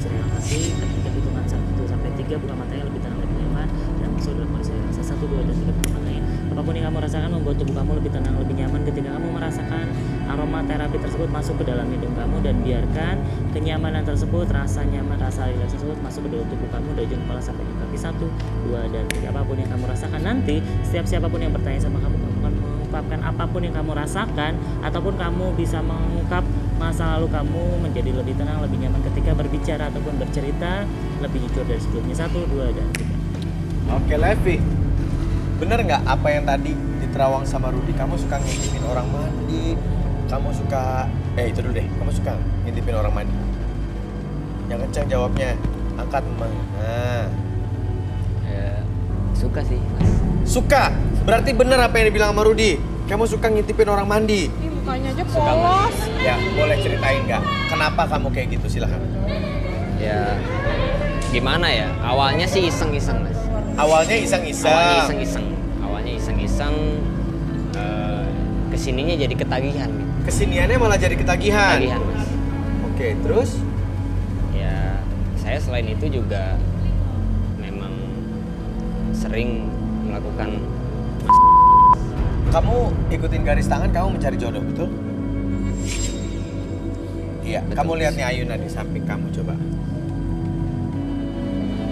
Relaksasi, ketika hitungan 1 sampai 3, buka matanya lebih tenang, lebih nyaman, dan masuk dalam kondisi relaksasi. 1, 2, dan 3, buka matanya. Apapun yang kamu rasakan membuat tubuh kamu lebih tenang, lebih nyaman ketika kamu merasakan aroma terapi tersebut masuk ke dalam hidung kamu, dan biarkan kenyamanan tersebut, rasa nyaman, rasa rileks tersebut masuk ke dalam tubuh kamu dari ujung kepala sampai ke kaki. 1, 2, dan 3. Apapun yang kamu rasakan nanti, siapapun yang bertanya sama kamu akan mengungkapkan apapun yang kamu rasakan, ataupun kamu bisa mengungkap masa lalu kamu menjadi lebih tenang, lebih nyaman ketika berbicara ataupun bercerita lebih jujur dari sebelumnya. 1, 2, dan 3. Oke, Levi. Bener nggak apa yang tadi diterawang sama Rudy? Kamu suka ngintipin orang mandi, kamu suka... itu dulu deh, kamu suka ngintipin orang mandi? Yang kencang jawabnya, angkat memang. Nah. Ya, suka sih, Mas. Suka? Berarti bener apa yang dibilang sama Rudy? Kamu suka ngintipin orang mandi? Ih, mukanya aja polos. Ya, boleh ceritain nggak? Kenapa kamu kayak gitu? Silahkan. Ya, gimana ya? Awalnya sih iseng-iseng, Mas. Awalnya iseng-iseng. Awalnya iseng-iseng. Kesininya jadi ketagihan. Gitu. Kesiniannya malah jadi ketagihan. Ketagihan, Mas. Oke, terus? Ya, saya selain itu juga memang sering melakukan. Kamu ikutin garis tangan, kamu mencari jodoh, betul? Iya, Betul. kamu lihat nih Ayuna di samping kamu, coba.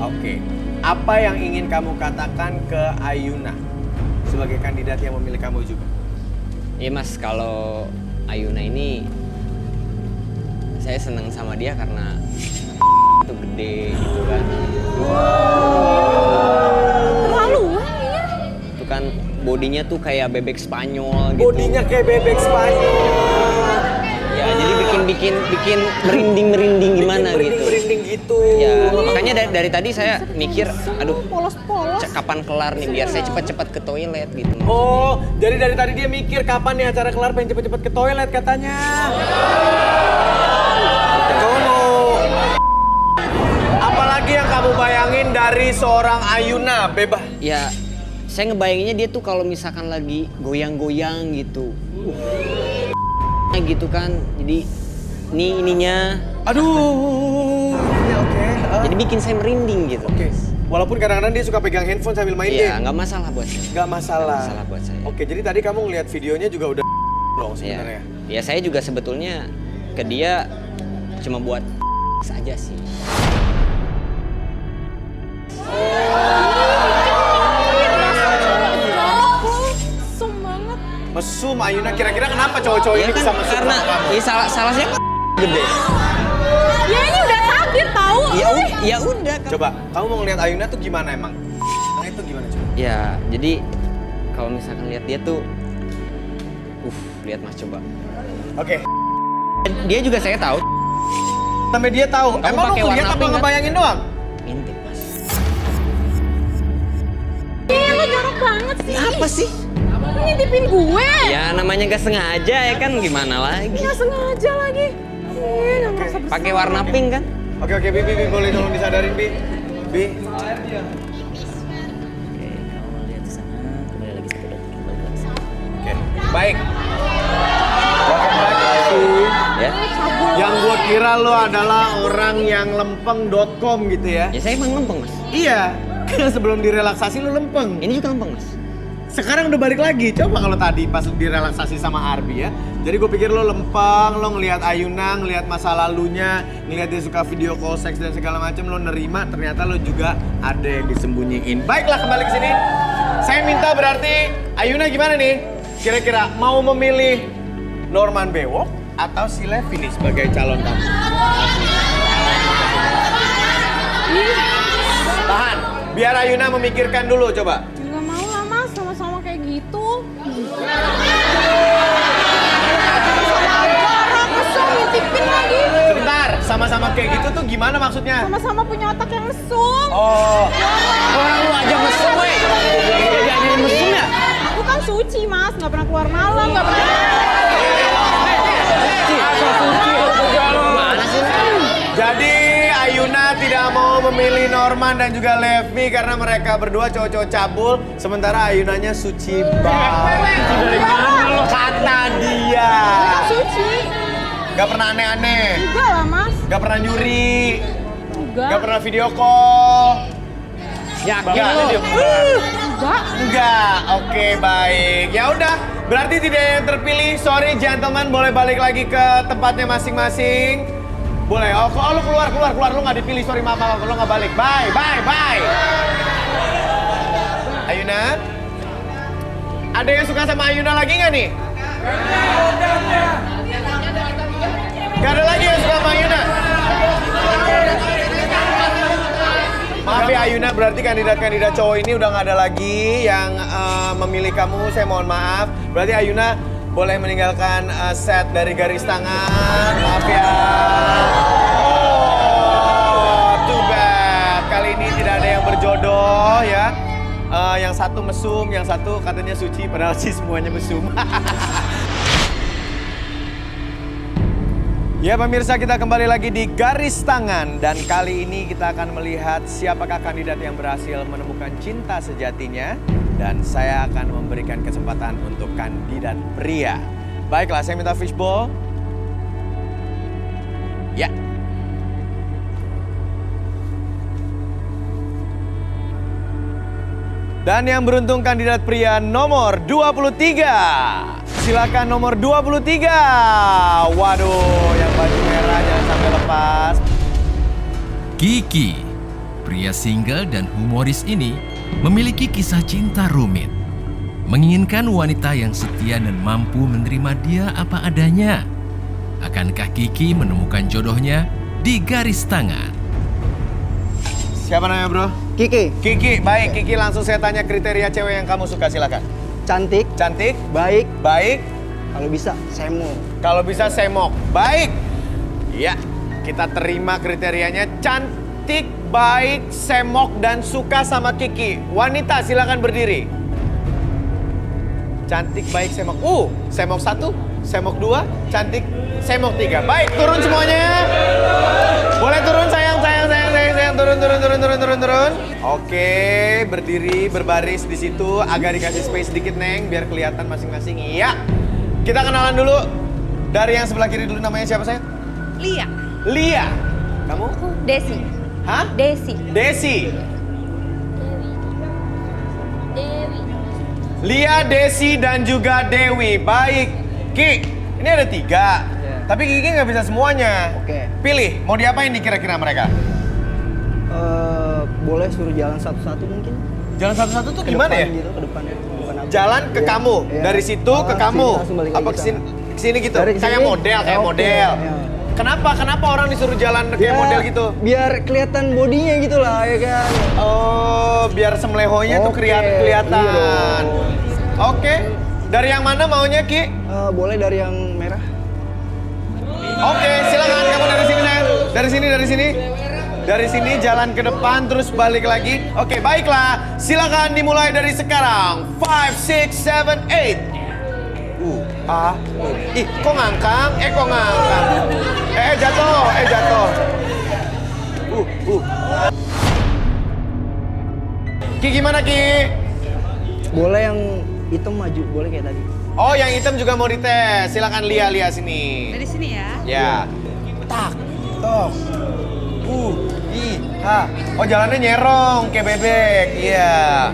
Oke, apa yang ingin kamu katakan ke Ayuna sebagai kandidat yang memilih kamu juga? Iya, Mas, kalau Ayuna ini saya seneng sama dia karena itu gede gitu kan. Terlaluan ya. Itu kan bodinya tuh kayak bebek Spanyol gitu. Bodinya kayak bebek Spanyol. Ya, jadi bikin merinding gimana gitu. Merinding gitu. Ya, makanya dari tadi saya mikir, aduh, Polos-polos. kapan kelar nih biar saya cepat-cepat ke toilet gitu. Oh, jadi dari tadi dia mikir kapan nih acara kelar, pengen cepet-cepet ke toilet katanya. Kono. Apalagi yang kamu bayangin dari seorang Ayuna, bebas? Ya, saya ngebayanginnya dia tuh kalau misalkan lagi goyang-goyang gitu. Gitu kan. Jadi ininya. Aduh. Ya, oke. Jadi bikin saya merinding gitu. Oke. Walaupun kadang-kadang dia suka pegang handphone sambil main Iya, game. nggak masalah buat saya. Nggak masalah. Nggak masalah buat saya. Oke, jadi tadi kamu ngeliat videonya juga udah dong Ya, sebenarnya. ya saya juga sebetulnya ke dia cuma buat saja sih. Mesum banget. Mesum Ayuna, kira-kira kenapa cowok-cowok Ya ini kan bisa mesum karena sama kamu? ya salah saya gede. Ya ini udah takdir tahu. Ya udah. Coba, kamu mau ngeliat Ayuna tuh gimana emang? Nah, itu gimana coba? Ya, jadi kalau misalkan lihat dia tuh lihat Mas coba. Oke. Dia juga saya tahu. Sampai dia tahu. Kamu Emang pakai lu warna lihat apa pink kan? ngebayangin doang? Intip, Mas. Ih, lu jorok banget sih. Apa sih? Lu ngintipin gue. Ya namanya gak sengaja ya kan, gimana lagi? Nggak sengaja lagi. Ih, nggak merasa bersalah. Pakai warna pink kan? Oke, Bi, boleh tolong disadarin, Bi. Bi. Oke, kamu lihat di sana, kembali lagi 1, 2, 3, kembali lagi. Oke, baik. Welcome back, Ayu. Ya. Yang gua kira lo adalah orang yang lempeng.com gitu ya. Ya saya emang lempeng, Mas. Iya, sebelum direlaksasi lo lempeng. Ini juga lempeng, Mas. Sekarang udah balik lagi. Coba kalau tadi pas direlaksasi sama Arbi ya. Jadi gue pikir lo lempeng, lo ngelihat Ayuna, ngelihat masa lalunya, ngelihat dia suka video call seks dan segala macam, lo nerima. Ternyata lo juga ada yang disembunyiin. Baiklah, kembali ke sini. Saya minta berarti Ayuna gimana nih? Kira-kira mau memilih Norman Bewok atau si Levi nih sebagai calon kamu? Tahan, biar Ayuna memikirkan dulu coba. Nggak mau lah mas, sama-sama kayak gitu. Jorok, mesum, ngintipin lagi. Sebentar, sama-sama kayak gitu tuh gimana maksudnya? Sama-sama punya otak yang mesum. Oh, Orang lu aja mesum, weh. Diajarin mesum ya? Aku kan suci mas, nggak pernah keluar malam, nggak pernah. Mana sih? jadi Ayuna tidak mau memilih Norman dan juga Levi karena mereka berdua cowok-cowok cabul. Sementara Ayunanya suci banget. Kata dia. Suci. Gak pernah aneh-aneh. Enggak lah, Mas. Gak pernah nyuri. Enggak. Gak pernah video call. Yakin Enggak. lu? Enggak. Enggak. Oke, baik. Ya udah, berarti tidak ada yang terpilih. Sorry gentlemen, boleh balik lagi ke tempatnya masing-masing. Boleh. Oh, lu keluar. Lu nggak dipilih. Sorry, maaf. Lu nggak balik. Bye. Ayuna, ada yang suka sama Ayuna lagi nggak nih? Gak ada lagi yang suka sama Ayuna? Maaf ya Ayuna, berarti kandidat-kandidat cowok ini udah nggak ada lagi yang memilih kamu. Saya mohon maaf. Berarti Ayuna boleh meninggalkan set dari garis tangan. Maaf ya. Oh, too bad. Kali ini tidak ada yang berjodoh ya. Yang satu mesum, yang satu katanya suci, padahal sih semuanya mesum. Ya pemirsa, kita kembali lagi di garis tangan. Dan kali ini kita akan melihat siapakah kandidat yang berhasil menemukan cinta sejatinya. Dan saya akan memberikan kesempatan untuk kandidat pria. Baiklah, saya minta fishbowl. Ya. Dan yang beruntung kandidat pria nomor 23. Silakan nomor 23. Waduh, yang baju merah jangan sampai lepas. Kiki, pria single dan humoris ini memiliki kisah cinta rumit. Menginginkan wanita yang setia dan mampu menerima dia apa adanya. Akankah Kiki menemukan jodohnya di garis tangan? Siapa namanya bro? Kiki, Kiki, baik. Kiki, langsung saya tanya kriteria cewek yang kamu suka, silakan. cantik, Cantik, baik, baik, kalau bisa semo. kalau bisa semok. Baik. Ya, kita terima kriterianya. Cantik, baik, semok, dan suka sama Kiki. Wanita, silakan berdiri. Cantik, baik, semok. Semok 1, semok 2, cantik, semok 3. Baik, turun semuanya. Boleh turun, sayang. Turun. Oke, berdiri, berbaris di situ. Agak dikasih space sedikit, Neng, biar kelihatan masing-masing. Iya. Kita kenalan dulu. Dari yang sebelah kiri dulu, namanya siapa, sayang? Lia. Lia. Kamu? Desi. Hah? Desi. Desi. Lia, Desi, dan juga Dewi. Baik. Ki, ini ada 3. Tapi Kiki nggak bisa semuanya. Oke. Pilih, mau diapain nih kira-kira mereka? Boleh suruh jalan satu-satu mungkin? Jalan satu-satu tuh Ke gimana depan ya? Gitu, ke depan ya. Jalan ke kamu, dari situ ke kamu. Apa kesini gitu? Dari Kayak kesini? model, Oke, ya. Kenapa orang disuruh jalan kayak model gitu? Biar kelihatan bodinya gitu lah ya kan. Oh, biar semlehonya tuh Oke, kelihatan. iya dong. Oke. Dari yang mana maunya, Ki? Boleh dari yang merah. Oke, silakan kamu dari sini, sayang. Dari sini. Dari sini jalan ke depan terus balik lagi. Oke, baiklah. Silakan dimulai dari sekarang. 5, 6, 7, 8. Ih, kok ngangkang? Kok ngangkang? Jatuh. Ki, gimana, Ki? Boleh yang hitam maju, boleh kayak tadi. Oh, yang hitam juga mau dites. Silakan Lia sini. Dari sini ya. Ya. Tak, tok. Oh, jalannya nyerong kayak bebek. Iya.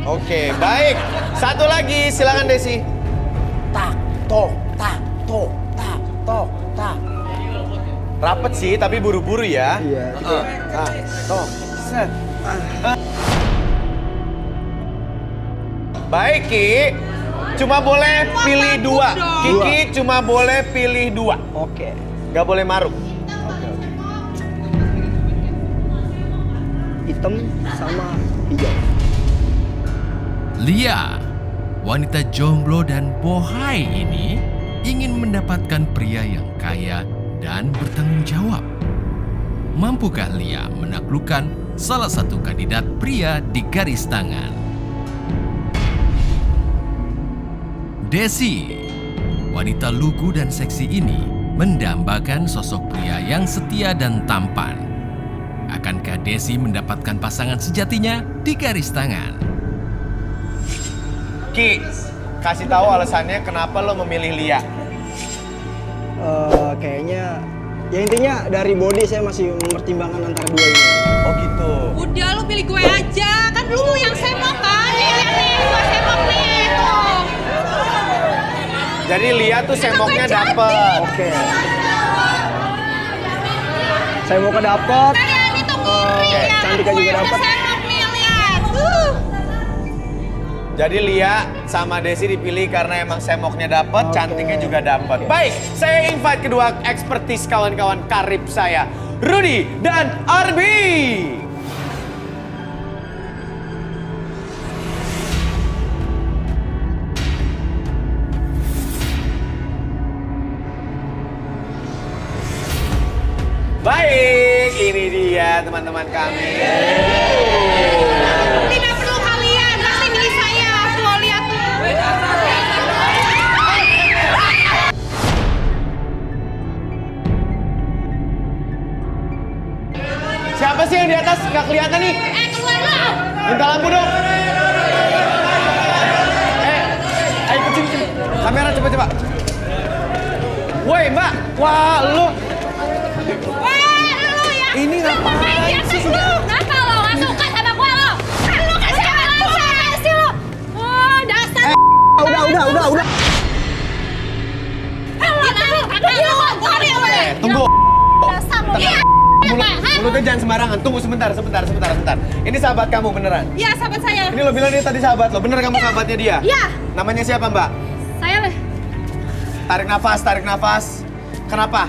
Oke, baik. Satu lagi, silakan Desi. Tak, tok. Rapet sih, tapi buru-buru ya. Iya. Tak, tok. Set. Baik, Ki. Cuma boleh pilih 2. Kiki cuma boleh pilih 2. Oke. Gak boleh maruk. Hitam sama hijau. Lia, wanita jomblo dan bohai ini ingin mendapatkan pria yang kaya dan bertanggung jawab. Mampukah Lia menaklukkan salah satu kandidat pria di garis tangan? Desi. Wanita lugu dan seksi ini mendambakan sosok pria yang setia dan tampan. Akankah Desi mendapatkan pasangan sejatinya di garis tangan? Ki, kasih tahu alasannya kenapa lo memilih Lia. Kayaknya ya intinya dari body saya masih mempertimbangkan antara dua ini. Oh gitu. Udah lu pilih gue aja, kan lu yang semok kan? Nih, lihat nih, gue semok nih, tuh. Jadi Lia tuh semoknya dapet. Oke. Saya mau dapet. Kalian itu ngiri ya, Cantika gue juga yang dapet. semok nih, lihat. Jadi Lia sama Desi dipilih karena emang semoknya dapet, cantiknya juga dapet. Baik, saya invite kedua ekspertis kawan-kawan karib saya, Rudy dan Arbi. Baik, ini dia teman-teman kami. Tidak perlu kalian, pasti milih saya. Tuh, lihat tuh. Siapa sih yang di atas? Nggak kelihatan nih. Keluar lu. Minta lampu dong. Ayo kecil. Kamera coba. Woi mbak, wah lu. Ini ngapain sih sudah? Kenapa lo nggak suka sama gue lo? Lu kan siapa sih lo? Oh, dasar. Udah. Tunggu. Dasar lo. Mulutnya jangan sembarangan. Tunggu sebentar. Ini sahabat kamu beneran? Iya, sahabat saya. Ini lo bilang dia tadi sahabat lo. Bener kamu sahabatnya dia? Iya. Namanya siapa mbak? Saya lah. Tarik nafas. Kenapa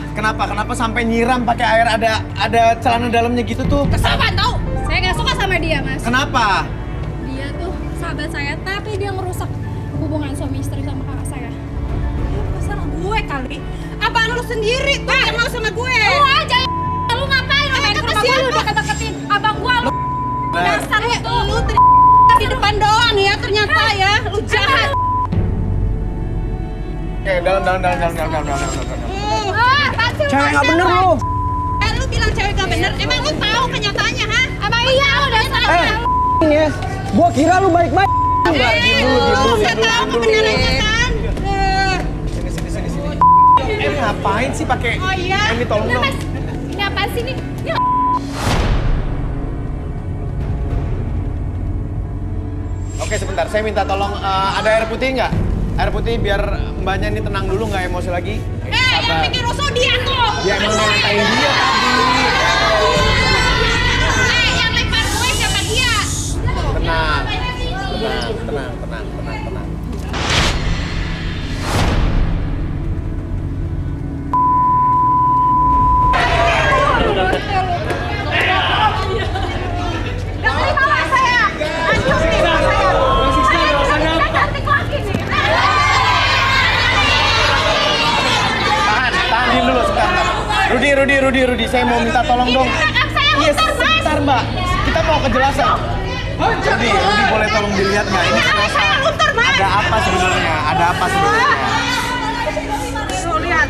sampai nyiram pakai air ada celana dalamnya gitu tuh? Kesabaran tau. Saya nggak suka sama dia, Mas. Kenapa? Dia tuh sahabat saya, tapi dia ngerusak hubungan suami istri sama kakak saya. Masalah gue kali. Apaan lu sendiri tuh yang mau sama gue? Lu aja, lu ngapain? Lu main ke rumah gue, lu deket-deketin abang gue, lu dasar lu tuh. Lu di depan doang ya ternyata ya. Lu jahat. Oke, dalam. Cewek nggak bener lu. Lu bilang cewek gak bener. Emang lu tahu kenyataannya, ha? Abang iya, lu dasar Ini ya, gua kira lu baik-baik. Lu nggak tahu kebenarannya kan? Sini. Ngapain sih pakai? Oh iya. Ini tolong dong. Ini apaan sih nih? Ya. Oke sebentar, saya minta tolong ada air putih nggak? Air putih biar mbaknya ini tenang dulu, nggak emosi lagi. Yang bikin rusuh dia tuh. Ya emang ngatain dia tadi. Yang lempar gue siapa dia? Tenang. Dengerin mama saya. Anjus nih mama saya. Saya cantik lagi nih. Tahan dulu sebentar. Rudy, saya mau minta tolong dong. Iya, sebentar mbak. Kita mau kejelasan. Rudy boleh tolong dilihat nggak? Ini ada apa sebenarnya? Tuh lihat.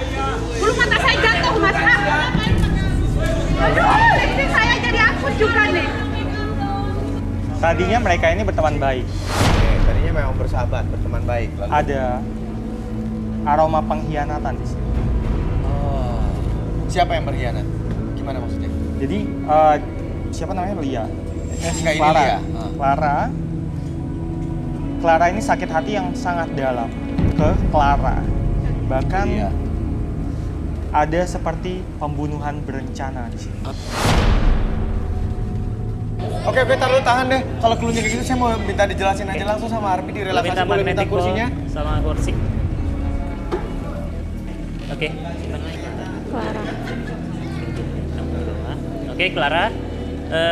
Bulu mata saya jatuh mas. Aduh, lipstick saya jadi akut juga nih. Tadinya mereka ini berteman baik. Oke, tadinya memang bersahabat, berteman baik. Lalu? Ada aroma pengkhianatan di sini. Oh. Siapa yang berkhianat? Gimana maksudnya? Jadi siapa namanya Lia? Enggak, ini Clara. Lia. Clara ini sakit hati yang sangat dalam ke Clara. Bahkan Iya. ada seperti pembunuhan berencana di sini. Oke, tahan deh. Kalau clue-nya kayak gitu, saya mau minta dijelasin aja langsung sama Arbi di relaksasi. Minta Boleh minta magnetic kursinya? ball sama kursi. Oke, simpan lagi. Clara. Oke, Clara.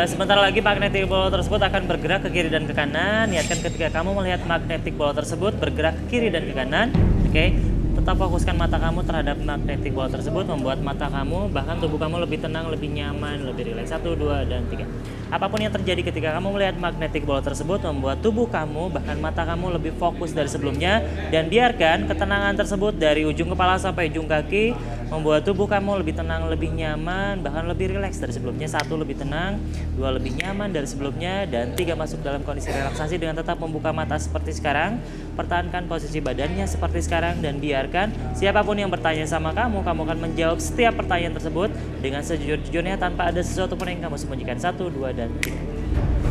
Sebentar lagi magnetic ball tersebut akan bergerak ke kiri dan ke kanan. Niatkan ketika kamu melihat magnetic ball tersebut bergerak ke kiri dan ke kanan. Oke, tetap fokuskan mata kamu terhadap magnetic ball tersebut, membuat mata kamu bahkan tubuh kamu lebih tenang, lebih nyaman, lebih rileks. 1, 2, dan 3. Apapun yang terjadi ketika kamu melihat magnetic ball tersebut membuat tubuh kamu bahkan mata kamu lebih fokus dari sebelumnya, dan biarkan ketenangan tersebut dari ujung kepala sampai ujung kaki membuat tubuh kamu lebih tenang, lebih nyaman, bahkan lebih rileks dari sebelumnya. 1, lebih tenang, 2, lebih nyaman dari sebelumnya, dan 3, masuk dalam kondisi relaksasi dengan tetap membuka mata seperti sekarang. Pertahankan posisi badannya seperti sekarang dan biarkan siapapun yang bertanya sama kamu akan menjawab setiap pertanyaan tersebut dengan sejujur-jujurnya tanpa ada sesuatu pun yang kamu sembunyikan. 1, 2, dan 3.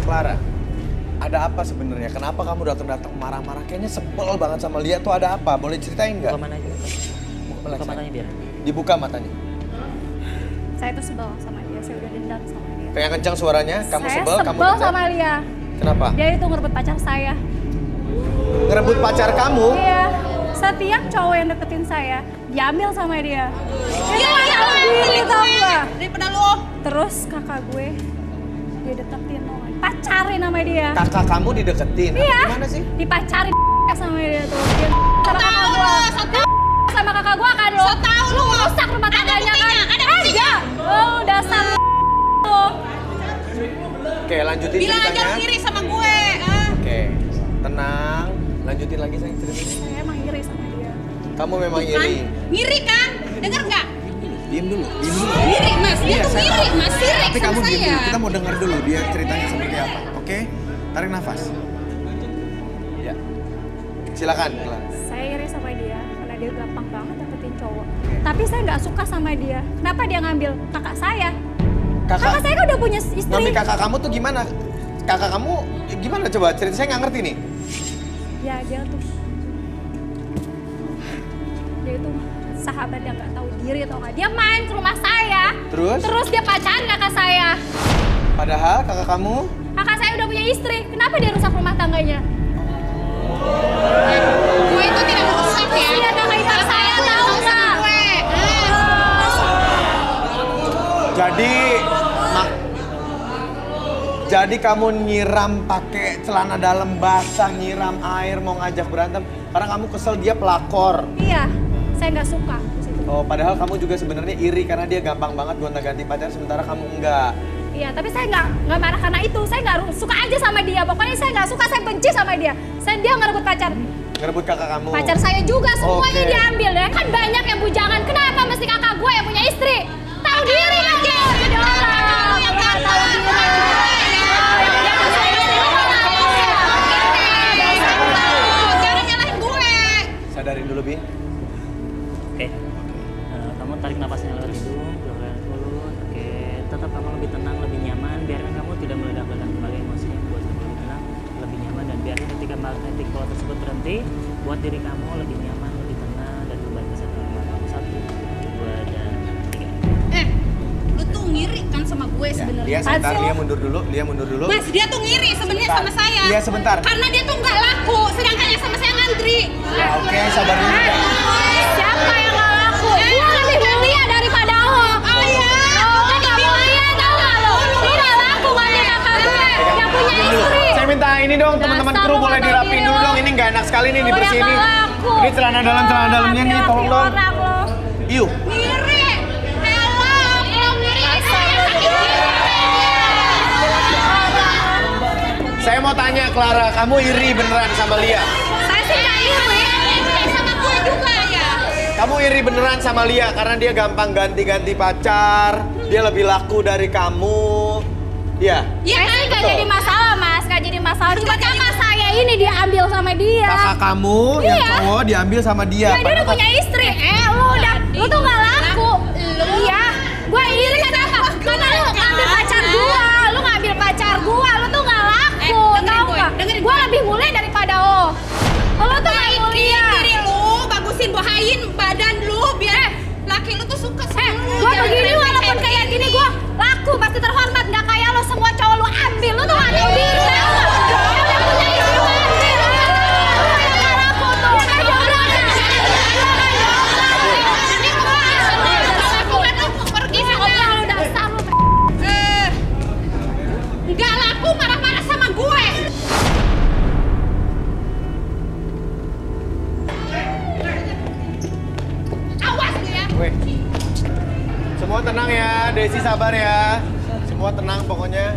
Clara, ada apa sebenarnya? Kenapa kamu datang-datang marah-marah? Kayaknya sebel banget sama Lia tuh, ada apa? Boleh ceritain nggak? Buka mana aja? Buka matanya biar. Dibuka matanya. Saya tuh sebel sama dia, saya udah dendam sama dia. Kayak kencang suaranya, kamu Saya sebel, kamu sebel dendam. sama Lia. Kenapa? Dia itu ngerebut pacar saya. Ngerebut pacar kamu? Iya. Setiap cowok yang deketin saya, diambil sama dia. Dia diri tau gak? Daripada lu. Terus kakak gue, dia deketin orang. Pacarin sama dia. Kakak kamu dideketin? Iya. Gimana sih? Dipacarin sama dia tuh. Dia sama kakak gue. Sama kakak gue kan lo. Tahu lu. Rusak rumah tangganya kan. Ada buktinya. Oh, dasar lo. Oke, lanjutin Bilang aja ceritanya. lu iri sama gue. Ah. Oke, tenang. Lanjutin lagi sayang ceritanya. Saya emang iri sama dia. Kamu memang Kan? iri. Ngiri kan? Dengar nggak? Diem dulu, diem dulu. Ngiri mas, dia tuh saya ngiri tahu. mas, sirik Tapi sama kamu diem saya. dulu, kita mau dengar dulu dia ceritanya seperti apa. Oke? Tarik nafas. Ya. Silakan, Clara. Saya iri sama dia karena dia gampang banget deketin cowok. Tapi saya nggak suka sama dia. Kenapa dia ngambil kakak saya? Kakak saya kan udah punya istri. Ngambil kakak kamu tuh gimana? Kakak kamu gimana coba cerita, saya nggak ngerti nih. Ya dia tuh, dia itu sahabat yang nggak tahu diri atau nggak. Dia main ke rumah saya. Terus dia pacaran kakak saya. Padahal kakak kamu Kakak saya udah punya istri. Kenapa dia rusak rumah tangganya? Gue itu tidak merusak ya. Dia kakak ipar saya tahu nggak? Jadi kamu nyiram pakai celana dalam basah, nyiram air mau ngajak berantem karena kamu kesel dia pelakor. Iya, saya nggak suka di situ. Oh, padahal kamu juga sebenarnya iri karena dia gampang banget gonta-ganti pacar sementara kamu enggak. Iya, tapi saya nggak marah karena itu. Saya nggak suka aja sama dia. Pokoknya saya nggak suka, saya benci sama dia. Dia ngerebut pacar. Ngerebut kakak kamu. Pacar saya juga, semuanya Oke. diambil ya. Kan banyak yang bujangan. Kenapa mesti kakak gue yang punya istri? Tahu diri aja. Jadi orang yang nggak tahu diri. Jangan nyalahin gue. Sadarin dulu, Bi. Oke. Kamu tarik napasnya lewat hidung, keluarkan mulut. Oke, tetap kamu lebih tenang, lebih nyaman. Biarkan kamu tidak meledak-ledak kembali emosinya, buat kamu lebih tenang, lebih nyaman, dan biarkan ketika magnetic pole tersebut berhenti, buat diri kamu lebih nyaman, lebih tenang, dan kembali ke satu rumah kamu. 1, 2, dan 3. Lu tuh ngiri kan sama gue sebenarnya. Dia sebentar, dia mundur dulu, dia mundur dulu. Mas, dia tuh ngiri sebenarnya Sebentar. sama saya. Iya, sebentar. Karena dia tuh nggak laku, sedangkan yang sama saya ngantri. Oke, sabar dulu. Siapa yang nggak laku? Gue lebih mulia daripada lo. Oh iya. Lo kan nggak mulia, tau nggak lo? Tidak laku ngambil kakak gue yang punya Dulu. istri. Saya minta ini dong, teman-teman Dasar kru lu boleh nggak tahu dirapiin diri dulu lo. dong. Ini nggak enak sekali nih Lo dibersihin yang nih. nggak laku. Ini celana dalamnya nih, tolong dong. Orang lo. Iu. Ngiri. Hello, lo ngiri. Saya mau tanya Clara, kamu iri beneran sama Lia? Saya sih nggak iri. Sama gue juga ya. Kamu iri beneran sama Lia karena dia gampang ganti-ganti pacar, dia lebih laku dari kamu. Iya. Iya kan nggak Betul. jadi masalah mas, nggak jadi masalah. Cuma kakak saya ini diambil sama dia. Kakak kamu yang Iya. cowok diambil sama dia. Ya dia udah punya istri. Lu tuh nggak laku. Iya, gue iri kenapa? Karena lu ngambil pacar gua, lu ngambil pacar gua, lu tuh nggak laku, tau nggak? Gua lebih mulia daripada lo. Lo tuh nggak mulia. Diri lu, bagusin bahain badan lu biar laki lu tuh suka sama lu. Gua Jangan begini remeh walaupun kayak gini gua laku pasti terhormat, nggak kayak lo semua cowok lu ambil, lu tuh nggak tahu diri. Tau nggak? Yang punya istri lu ambil. Lu yang nggak laku tuh. Pergi sana. Nggak laku marah-marah sama gue. Awas lu ya. Weh. Semua tenang ya, Desi sabar ya. Semua tenang pokoknya.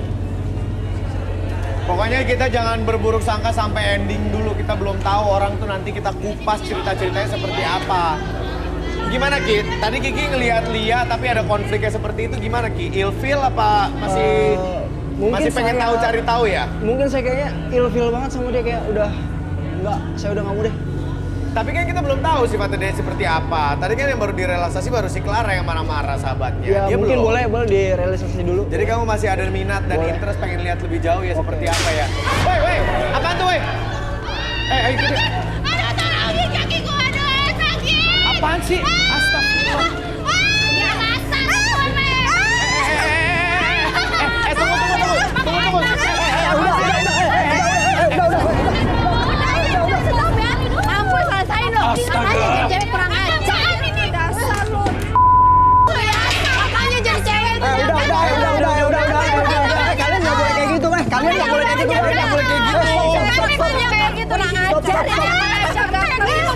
Pokoknya kita jangan berburuk sangka sampai ending dulu. Kita belum tahu orang tuh nanti kita kupas cerita-ceritanya seperti apa. Gimana Ki? Tadi Kiki ngelihat Lia tapi ada konfliknya seperti itu gimana Ki? Ilfil apa masih pengen tahu cari tahu ya? Mungkin saya kayaknya ilfil banget sama dia, kayak udah enggak, saya udah nggak mau deh. Tapi kan kita belum tahu sifatnya dia seperti apa. Tadi kan yang baru direlaksasi baru si Clara yang marah-marah sahabatnya. Ya dia mungkin belum. boleh direalisasi dulu. Jadi kamu masih ada minat dan interest pengen lihat lebih jauh ya seperti apa ya? Woi, apaan tuh woi? Ayo itu dia. Aduh, tolongin kaki gua, aduh, sakit. Apaan sih? Astagfirullah. Ya, rasa gua, men. Tunggu. Ampun, selesain lo. Makanya jadi cewek kurang ajar. Dasar lo. Makanya jadi cewek. Udah. Kalian nggak boleh kayak gitu, Kalian nggak boleh kayak gitu. Kayak gitu kurang ajar.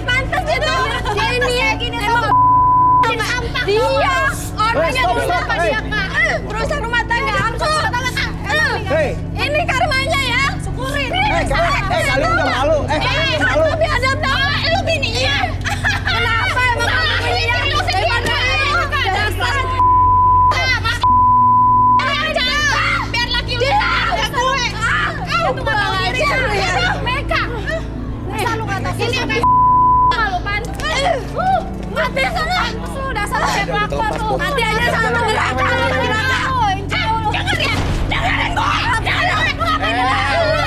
Pantas itu. Ini emang dia orangnya dulu apa dia Kak? Perusahaan rumah tangga aku. Ini karmanya ya. Syukurin. Kalian nggak malu. Malu. Tapi ada tahu lu bininya. Kenapa emang kamu bininya? Dasar. Biar laki lu ada gue. Itu kurang ajar ya. Meka. Selalu kata ini apa? Malu pan. Mati sana. Sudah salah saya pelakor lu. Mati aja sama neraka. Dengerin gue.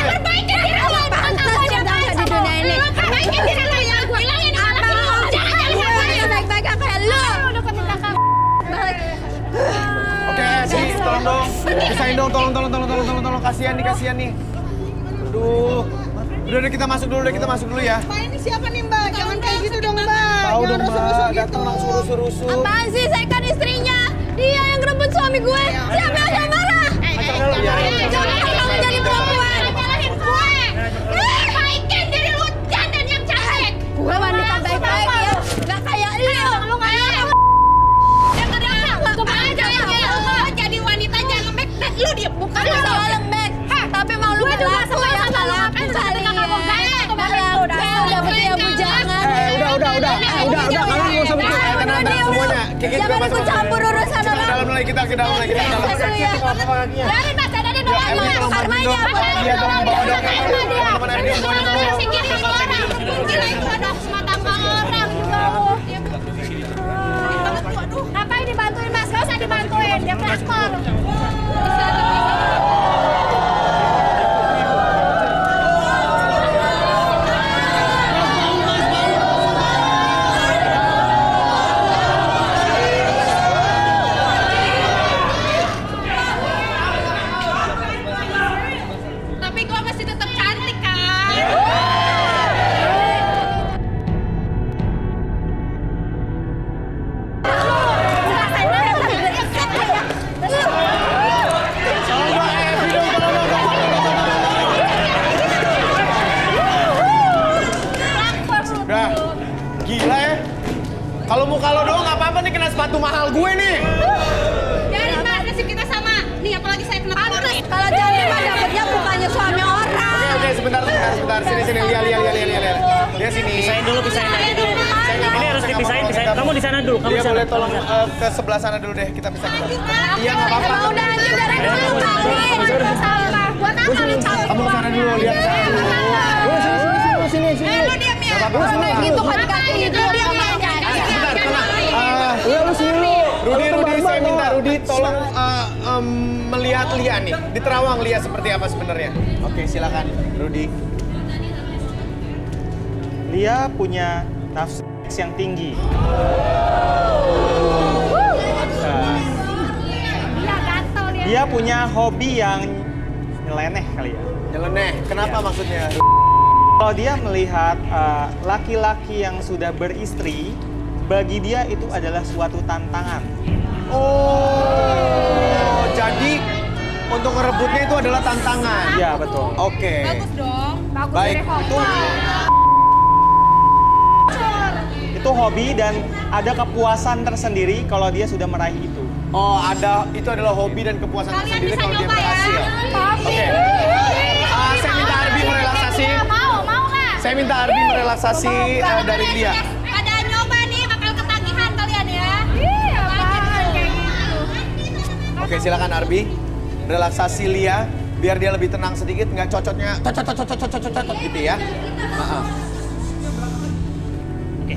Perbaikin diri lu. Pantas di dunia ini. Perbaikin diri lu ya. Hilangin anak lu. Jangan baik-baik kayak lu. Oke, sini tolong dong. Pisahin dong, tolong. Kasihan nih. Aduh. Udah kita masuk dulu ya. Mbak, ini siapa nih, Mbak? Jangan kayak gitu dong, Mbak. Tahu Jangan dong, rusuh-rusuh Mbak. gitu. Datang langsung rusuh-rusuh. Apaan sih? Saya kan istrinya. Dia yang ngerebut suami gue. Siapa yang marah? Jangan kamu jadi perempuan. Nyalahin gue. Baikin diri lu dandan yang cantik. Gue wanita baik-baik ya. Gak kayak lu. Lu gak ada. Kemana kayak lu jadi wanita jangan lembek. Lu dia bukan lu soal lembek. Tapi mau lu berlaku ya kalau aku kali ya. Udah betul ya bujangan. Udah. Kalian nggak usah mikir. Tenang semuanya. Kiki juga Jangan masuk. ikut campur urusan Ke orang. dalam lagi kita. Dari masa dari doa emang karmanya. Dia tolong bawa dong. Teman-teman dia semuanya tolong. Singkirin orang. Gila itu ada mata orang juga lu. Ngapain dibantuin Mas? Gak usah dibantuin. Dia pelakor. Tapi gua masih tetap cantik kan? Udah. Gila ya. Kalau muka lo doang nggak apa-apa nih kena sepatu mahal gue nih. Dari mana sih kita sama? Nih apalagi saya kena telur nih. Kalau cantik mah dapetnya bukannya suami orang. Oke, sebentar. Sini. Lihat. Dia sini. Pisahin dulu. Ini harus dipisahin. Kamu di sana dulu. Dia boleh tolong ke sebelah sana dulu deh. Kita pisah. Iya, nggak apa-apa. Emang udah hancur dari dulu kali. Sampah. Buat apa lu capek? Kamu ke sana dulu, lihat sana dulu. Sini. Lu diam ya. Orang kayak gitu kaki itu dia Bentar, tenang. Lu sini lu. Rudi, saya minta Rudi tolong melihat Lia nih. Di Terawang Lia seperti apa sebenarnya? Oke, silakan Rudi. Dia punya nafsu seks yang tinggi. Dia punya hobi yang nyeleneh kali ya. Nyeleneh, kenapa maksudnya? Kalau dia melihat laki-laki yang sudah beristri, bagi dia itu adalah suatu tantangan. Oh, jadi untuk ngerebutnya itu adalah tantangan. Iya, betul. Oke. Bagus dong. Baik, Itu hobi dan ada kepuasan tersendiri kalau dia sudah meraih itu. Oh, itu adalah hobi dan kepuasan tersendiri kalau dia berhasil. Papi. Saya minta Arbi merelaksasi dari Lia. Pada nyoba nih bakal ketagihan kalian ya. Iya, apaan kayak gitu. Oke, silakan Arbi. Relaksasi Lia biar dia lebih tenang sedikit, nggak cocotnya cocot gitu ya. Oke.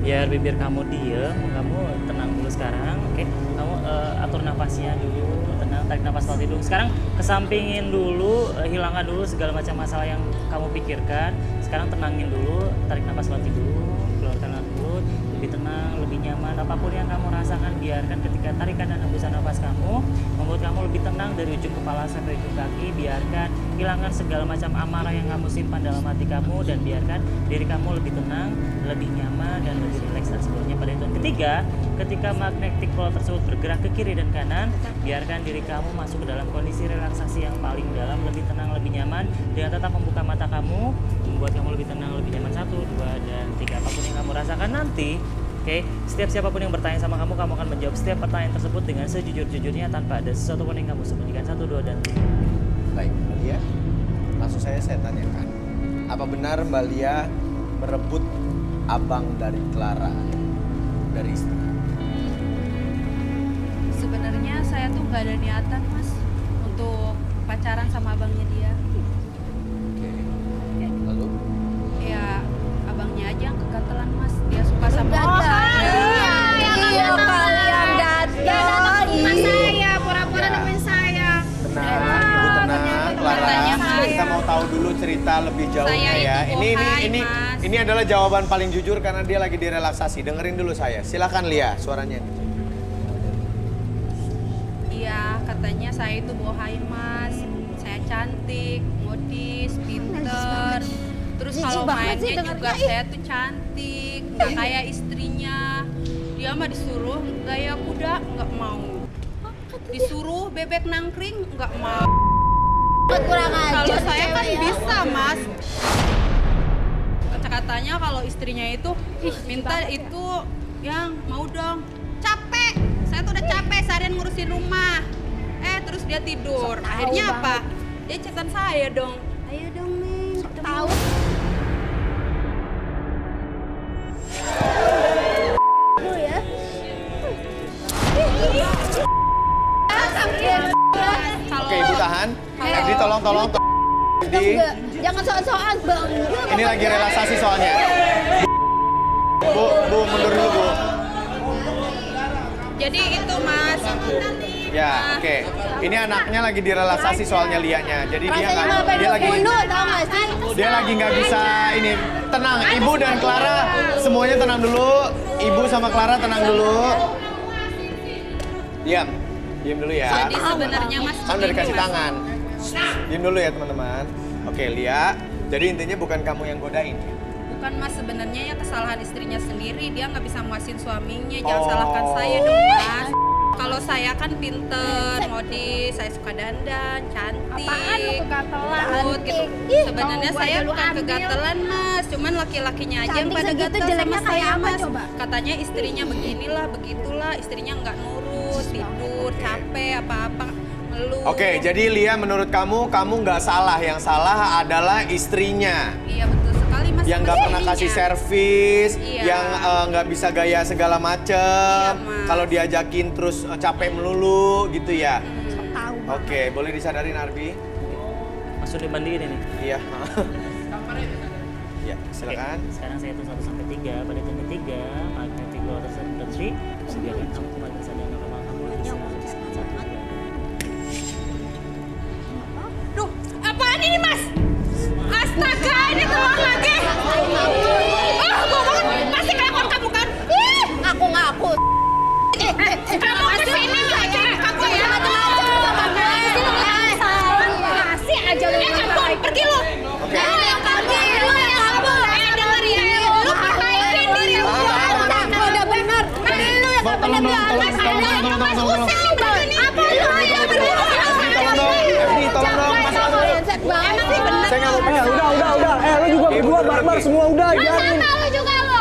Biar bibir kamu diem, kamu tenang dulu sekarang, oke? Kamu atur nafasnya dulu, tenang, tarik nafas pelan hidung. Sekarang kesampingin dulu, hilangkan dulu segala macam masalah yang kamu pikirkan. Sekarang tenangin dulu, tarik nafas pelan hidung, keluarkan lewat mulut, lebih tenang, lebih nyaman. Apapun yang kamu rasakan, biarkan ketika tarikan dan hembusan nafas kamu membuat kamu lebih tenang dari ujung kepala sampai ujung kaki. Biarkan hilangkan segala macam amarah yang kamu simpan dalam hati kamu dan biarkan diri kamu lebih tenang, lebih nyaman dan lebih rileks dan sebagainya. Pada hitungan ketiga, ketika magnetic pole tersebut bergerak ke kiri dan kanan, biarkan diri kamu masuk ke dalam kondisi relaksasi yang paling dalam, lebih tenang, lebih nyaman dengan tetap membuka mata kamu, membuat kamu lebih tenang, lebih nyaman. 1, 2, dan 3. Apapun yang kamu rasakan nanti, oke, setiap siapapun yang bertanya sama kamu, kamu akan menjawab setiap pertanyaan tersebut dengan sejujur-jujurnya tanpa ada sesuatu pun yang kamu sembunyikan. 1, 2, dan 3. Baik, Mbak Lia. Langsung saya tanyakan. Apa benar Mbak Lia merebut abang dari Clara, dari istri? Sebenarnya saya tuh nggak ada niatan, Mas, untuk pacaran sama abangnya dia. Oke. Lalu? Ya, abangnya aja yang kegatelan, Mas. Dia suka sama Iya, kalian datang ke rumah saya, pura-pura nemuin saya. Tenang, Ibu tenang, Clara. Kita mau tahu dulu cerita lebih jauhnya ya. Ini adalah jawaban paling jujur karena dia lagi direlaksasi. Dengerin dulu saya. Silakan Lia, suaranya. Iya, katanya saya itu bohai, Mas. Saya cantik, modis, pinter. Terus kalau mainnya juga saya tuh cantik, nggak kayak istrinya. Dia mah disuruh gaya kuda, nggak mau. Disuruh bebek nangkring, nggak mau. Kalau saya kan bisa, Mas. Kata-katanya kalau istrinya itu minta itu yang mau dong. Capek, saya tuh udah capek seharian ngurusin rumah. Terus dia tidur. Akhirnya apa? Dia chatan saya dong. Ayo dong, Neng. Tahu. Oke, Ibu tahan. Ardi tolong. Ardi. Jangan soal-soal, Bang. Ini lagi relaksasi soalnya. Bu, mundur dulu, Bu. Jadi itu, Mas. Ya, oke. Ini anaknya lagi direlaksasi soalnya Lianya. Jadi dia lagi nggak bisa ini. Tenang, Ibu dan Clara semuanya tenang dulu. Ibu sama Clara tenang dulu. Diam dulu ya. Jadi sebenarnya, Mas, Kan udah dikasih Mas. tangan. Diam dulu ya teman-teman. Oke, Lia. Jadi intinya bukan kamu yang godain. Bukan, Mas, sebenarnya ya kesalahan istrinya sendiri. Dia nggak bisa muasin suaminya. Jangan salahkan saya dong, Mas. Kalau saya kan pinter, modis, saya suka dandan, cantik. Apaan lu kegatelan? lembut gitu. Sebenarnya saya bukan kegatelan, Mas. Cuman laki-lakinya aja yang Cantik pada segitu gatel jeleknya sama kayak saya, apa Mas. coba? Katanya istrinya beginilah, begitulah. Istrinya nggak nurut, tidur, capek, apa-apa. Ngeluh. Oke, jadi Lia menurut kamu nggak salah. Yang salah adalah istrinya. Iya, betul sekali, Mas. Yang nggak pernah kasih servis, Iya. yang nggak bisa gaya segala macem. Iya, Mas. Kalau diajakin terus capek melulu gitu ya. Tahu. Oke, boleh disadarin Arbi? Langsung dibandingin ini. Iya. Ya, silakan. Oke, sekarang saya hitung 1 sampai 3. Pada hitung ketiga, magnetic pole tersebut berhenti. Terus biarkan kamu kembali ke sadar normal kamu di sana. 1, 2. Duh, apaan ini, Mas? Astaga, ini telur lagi. Gua banget. Pasti kelewat kamu kan? Aku ngaku. Kamu kesini aja, kamu ya. Masih aja lu. Kamu pergi lu. Oke. Lu yang pergi, lu yang kabur. Denger ya, lu perbaikin diri lu. Udah benar. Lu yang gak benar. Tolong. Apa lu aja berdua? Efni, tolong dong. Emang sih bener. Saya nggak mau pegang. Udah. Lu juga berdua barbar semua udah. Biarin. Sama lu juga lu.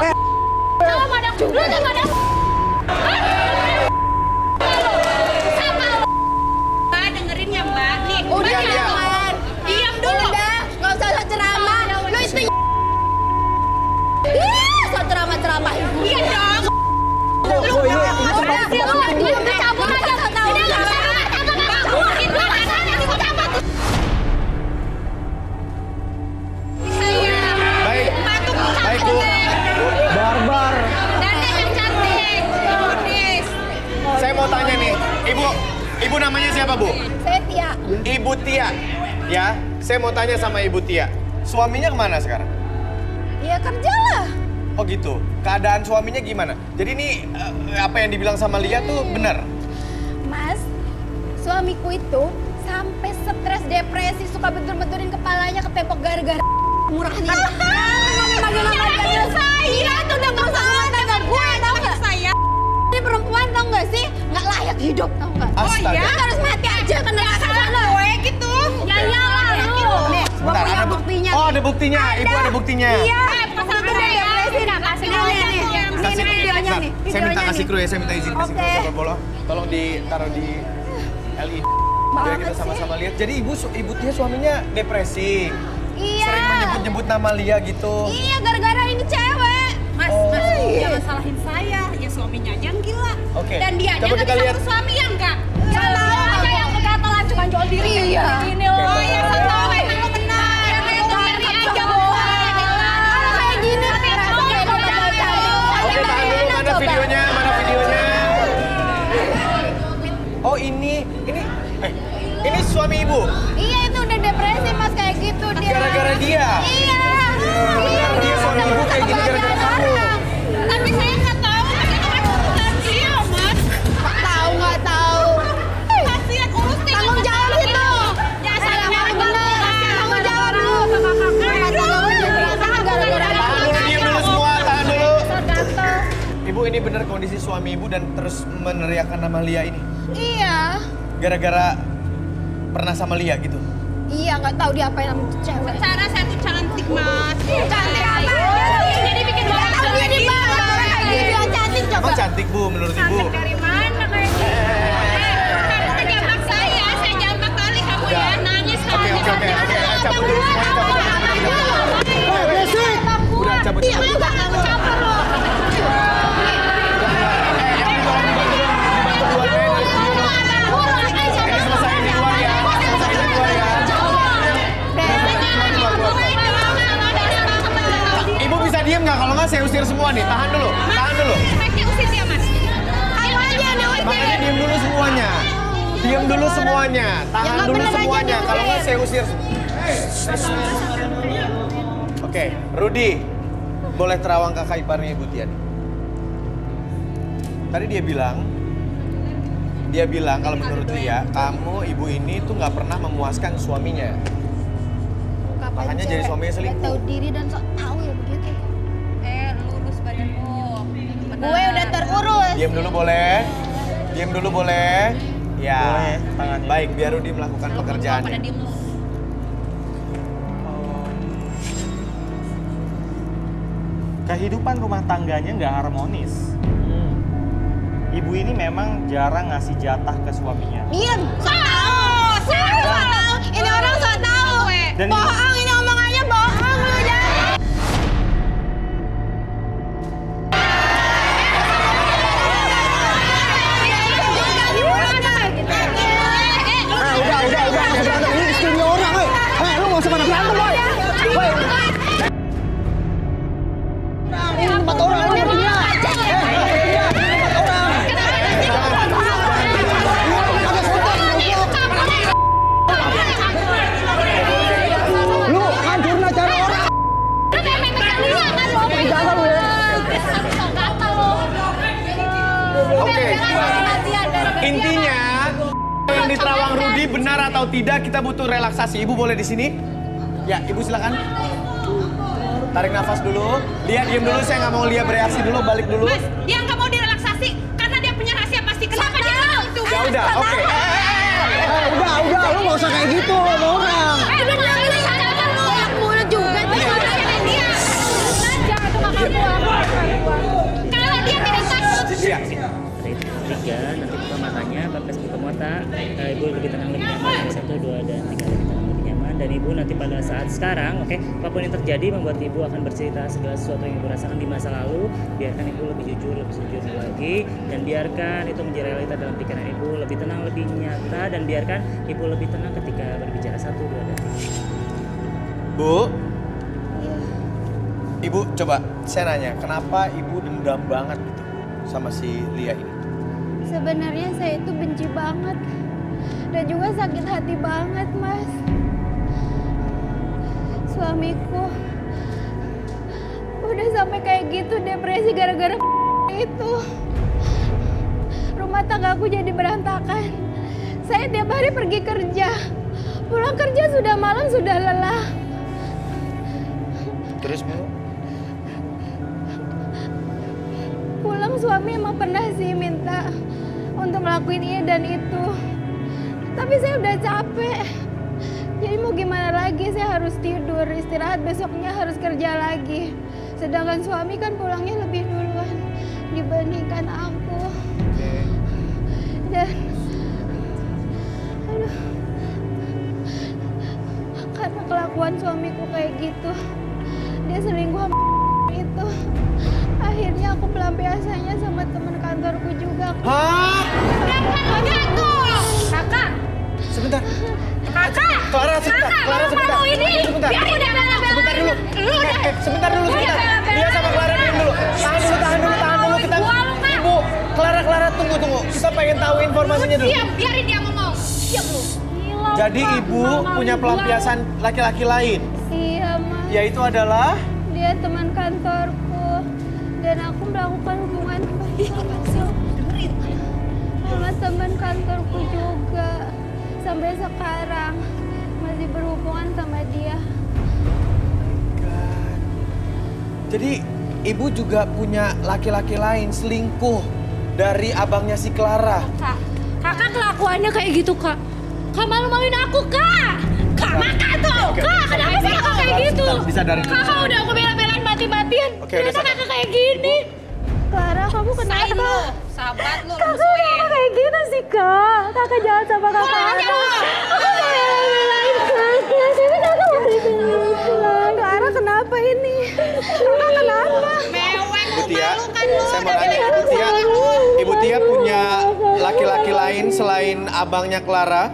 Sama madang. Lu tuh madang. Sama lu. Mbak, dengerin ya, Mbak. Nih, Udah Diam. jangan. diam dulu. Udah, nggak usah ceramah. Ibu namanya siapa, Bu? Saya Tia. Ibu Tia. Ya, saya mau tanya sama Ibu Tia. Suaminya kemana sekarang? Ya kerja lah. Oh gitu. Keadaan suaminya gimana? Jadi ini apa yang dibilang sama Lia tuh benar? Mas, suamiku itu sampai stres, depresi, suka bentur-benturin kepalanya ke tembok gara-gara murahnya. Manggil-manggil saya itu udah gak usah ngomong gue, tau gak? Saya ini perempuan tau gak sih? Gak layak hidup tau gak? Astaga. Kita harus mati aja karena kesalahan gue gitu. Ya iyalah lu. Nih, gue Sebentar, punya ada buktinya. Oh, ada buktinya. Ibu ada buktinya. Iya, pas itu udah depresi. Ini videonya nih. Saya minta kasih kru ya, saya minta izin kasih kru kalau boleh. Tolong ditaruh di LED. Biar kita sama-sama lihat. Jadi ibu Tia suaminya depresi. Iya. Sering menyebut-nyebut nama Lia gitu. Iya, gara-gara ini cewek. Mas, jangan salahin saya. Ya suaminya aja yang gila. Oke. Dan dia Coba kita lihat. suami yang enggak. Salah aja yang kegatalan cuma jual diri. Iya. Gini loh. Oh ya, tahu emang lo benar. Cari aja bohong. Kalau kayak gini, Oke, tahan dulu. Mana videonya? Mana videonya? Oh, ini suami ibu? Iya, itu udah depresi Mas kayak gitu dia. Gara-gara dia? Iya. Benar, dia suami ibu kayak gini gara-gara kamu. Tapi saya nggak tahu, tapi itu kan bukan dia, Mas. Nggak tahu. Kasihan urusin. Tanggung jawab itu. Ya, saya benar. Tanggung jawab lu. Tahan dulu, diam dulu semua, tahan dulu. Ibu, ini benar kondisi suami ibu dan terus meneriakkan nama Lia ini? Iya. Gara-gara pernah sama Lia gitu? Iya, nggak tahu dia apain sama cewek. Secara saya tuh cantik, Mas. Cantik apa? Jadi bikin orang tahu dia di bawah. Orang kayak gitu yang cantik coba. Emang cantik, Bu, menurut ibu? Dari mana kayak gitu? Kamu ngejambak saya jambak kali kamu ya. Nangis kamu. Oke. Cabut dulu semuanya, Udah, cabut. Dia juga kamu campur loh. Selesai di luar ya. Ibu bisa diem nggak? Kalau nggak saya usir semua nih. Tahan dulu. Efeknya usir dia, Mas. Ayo aja nih, Makanya diem dulu semuanya. Diam dulu semuanya. Tahan dulu semuanya. Kalau nggak saya usir. Oke, Rudi. Boleh terawang kakak iparnya Ibu Tia nih. Tadi dia bilang kalau menurut Lia, kamu ibu ini tuh nggak pernah memuaskan suaminya. Makanya jadi suaminya selingkuh. Tahu diri dan sok tahu ya begitu. Lurus badanmu. Gue udah terurus. Diam dulu boleh. Ya. Boleh, tangannya. Baik, biar Rudi melakukan pekerjaannya. Kehidupan rumah tangganya nggak harmonis. Ibu ini memang jarang ngasih jatah ke suaminya. Diam, sok tahu. Ini orang sok tahu. Dan Bohong, ini omongannya bohong lu jangan. Udah, berantem ini di studio orang, woi. Lu nggak usah pada berantem, woi. Ini tempat orang, lu ngertinya. Lu hancurin acara orang. Jangan lu ya. Oke. Intinya yang di Terawang Rudi benar atau tidak kita butuh relaksasi. Ibu boleh di sini? Ya, Ibu silakan. Tarik nafas dulu. Lia diem dulu, saya nggak mau Lia bereaksi dulu, balik dulu. Mas, dia nggak mau direlaksasi karena dia punya rahasia pasti. Kenapa dia tahu itu? Ya udah, oke. Udah, lu nggak usah kayak gitu sama orang. Udah jangan disalahkan lu. Mulut juga tuh. Dia. Jangan tuh makan gua. Kalau dia tidak takut. Iya. Tiga, nanti buka matanya, bapaknya buka mata, ibu lebih tenang, lebih nyaman. 1, 2, dan 3 lebih tenang, lebih nyaman. Dan ibu nanti pada saat sekarang, oke, apapun yang terjadi membuat ibu akan bercerita segala sesuatu yang ibu rasakan di masa lalu. Biarkan ibu lebih jujur lagi, dan biarkan itu menjadi realita dalam pikiran ibu. Lebih tenang, lebih nyata, dan biarkan ibu lebih tenang ketika berbicara. 1, 2, dan 3. Bu. Ibu coba saya nanya, kenapa Ibu dendam banget gitu sama si Lia ini? Sebenarnya saya itu benci banget dan juga sakit hati banget, Mas. Suamiku udah sampai kayak gitu, depresi gara-gara itu. Rumah tanggaku jadi berantakan. Saya tiap hari pergi kerja. Pulang kerja sudah malam, sudah lelah. Terus, Bu? Pulang suami emang pernah sih minta untuk ngelakuin ini dan itu. Tapi saya udah capek. Jadi mau gimana lagi, saya harus tidur, istirahat, besoknya harus kerja lagi. Sedangkan suami kan pulangnya lebih duluan dibandingkan aku. Dan aduh, karena kelakuan suamiku kayak gitu, dia selingkuh sama itu. Akhirnya aku pelampiasannya sama teman kantorku juga. Hah? Kakak! Sebentar. Kakak! Clara, sebentar. Clara, sebentar. Mau ini? Sebentar. Biar udah bela-belain. Sebentar dulu. Sebentar dulu, sebentar. Dia sama Clara diam dulu. Tahan dulu. Kita Ibu, Clara, tunggu. Kita pengen tahu informasinya dulu. Diam, biarin dia ngomong. Diam lu. Jadi Ibu punya pelampiasan laki-laki lain? Iya, Mas. Yaitu adalah? Dia teman kantorku. Dan aku melakukan hubungan sama teman kantorku juga. Sampai sekarang masih berhubungan sama dia. Jadi Ibu juga punya laki-laki lain selingkuh dari abangnya si Clara. Kak, kakak kelakuannya kayak gitu, Kak. Kak malu-maluin aku, Kak. Kak, makan tuh. Kak, kenapa sih kakak kayak gitu? Disadarin. Kakak udah aku bela-belain mati-matian. Oke, udah ternyata kakak kayak gini. Clara, kamu kenapa? Sahabat lu, Kakak kenapa kayak gitu sih, Kak? Kakak jahat sama kakak. Aku bela-belain kakak. Tapi kakak mau dibela-belain. Clara, kenapa ini? Kakak kenapa? Ibu Tia, saya mau nanya, Ibu Tia punya laki-laki lain selain abangnya Clara?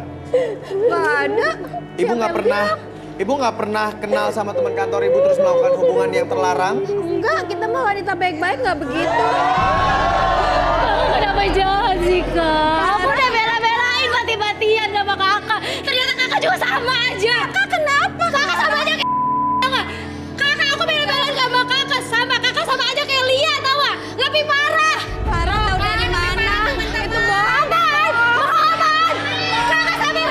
Gak ada. Ibu nggak pernah kenal sama teman kantor Ibu terus melakukan hubungan yang terlarang? Enggak, kita mah wanita baik-baik nggak begitu. Kakak kenapa jahat sih, Kak? Aku udah bela-belain mati-matian sama kakak. Ternyata kakak juga sama aja. Kakak kenapa? Kakak sama aja kayak tau gak? Kakak aku bela-belain sama kakak. Kakak sama aja kayak Lia, tau gak? Lebih parah. Parah tau dari mana? Itu bohongan. Bohongan. Kakak sampai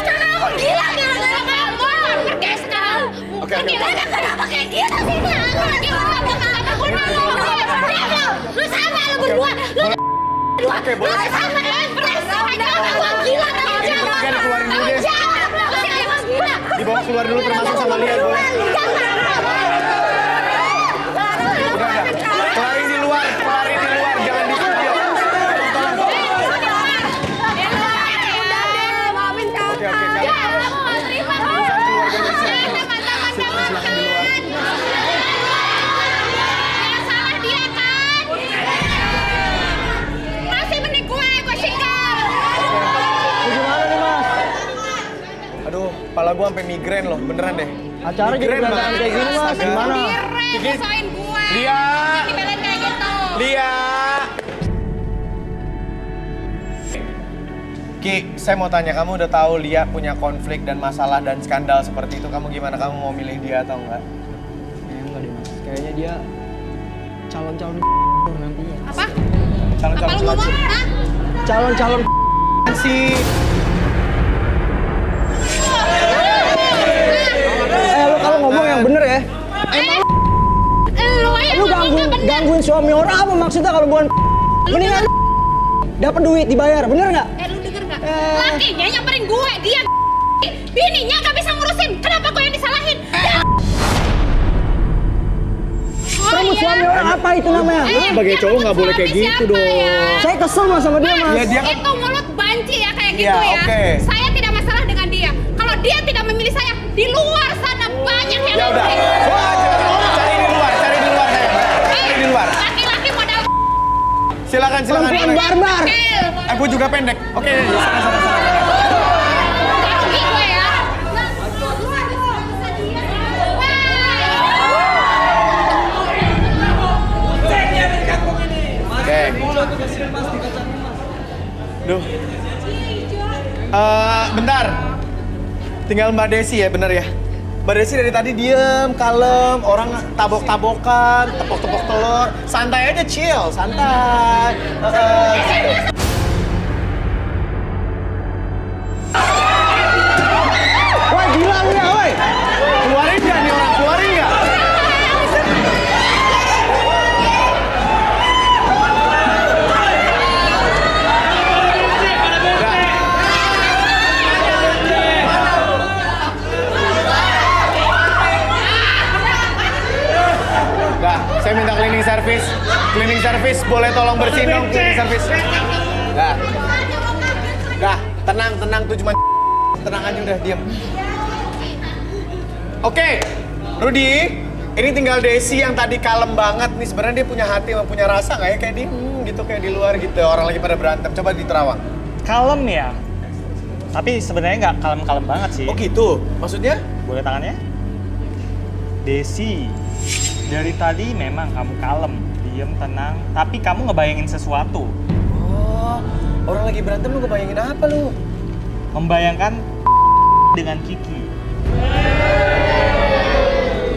sekarang aku gila gara-gara kamu. Pergi sekarang. Oke. Kenapa kayak gitu sih? Aku lagi ngomong aku lu sama lu berdua. Oke, boleh. Lu sama aku gila tau gak? Jangan keluarin dulu deh. Dibawa keluar dulu termasuk sama Lia, boleh? Udah. Kelarin di luar, jangan di studio. Oke, silakan di luar. Gimana nih, Mas? Aduh, kepala gua sampai migrain loh, beneran deh. Acara jadi Migrain berantakan banget. kayak gini, Mas. Astaga. Gimana? Nyusahin gue. Lia! Dibelain kayak gitu. Lia! Ki, saya mau tanya, kamu udah tahu Lia punya konflik dan masalah dan skandal seperti itu, kamu gimana? Kamu mau milih dia atau enggak? Enggak deh, Mas. Kayaknya dia calon-calon nantinya. Apa? Calon-calon Apa lu ngomong? Hah? Calon-calon sih. lu kalau ngomong yang bener ya. Lu gangguin suami orang apa maksudnya kalau bukan mendingan dapat duit dibayar, bener nggak? Lu denger nggak? Lakinya nyamperin gue, dia bininya nggak bisa ngurusin. Kenapa gue yang disalahin? Kamu suami orang apa itu namanya? Sebagai cowok nggak boleh kayak gitu dong. Saya kesel mas sama dia mas. Ya, dia kan- Itu mulut banci ya kayak gitu Ya, ya. oke. Saya tidak masalah dengan dia. Kalau dia tidak memilih saya, di luar sana banyak yang Ya udah, gua aja cari di luar sayang. Cari di luar. Laki-laki modal Silakan. Perempuan barbar. Aku juga pendek. Oke, sana. Kaki gue ya. Oke. Duh. Bentar. Tinggal Mbak Desi ya, bener ya? Mbak Desi dari tadi diem, kalem, orang tabok-tabokan, tepok-tepok telur. Santai aja, chill, santai. Gitu. Woi, gila lu ya, woi. Keluarin nggak nih orang? Keluarin nggak? Dah, saya minta cleaning service. Cleaning service, boleh tolong bersihin dong cleaning service. Dah. Dah, tenang tuh cuma tenang aja udah, diam. Oke, Rudy, ini tinggal Desi yang tadi kalem banget nih. Sebenarnya dia punya hati, punya rasa nggak ya kayak di gitu kayak di luar gitu. Orang lagi pada berantem. Coba diterawang. Kalem ya. Tapi sebenarnya nggak kalem-kalem banget sih. Oh gitu, maksudnya? Boleh tangannya? Desi, dari tadi memang kamu kalem, diem, tenang. Tapi kamu ngebayangin sesuatu. Oh, orang lagi berantem lu ngebayangin apa lu? Membayangkan dengan Kiki.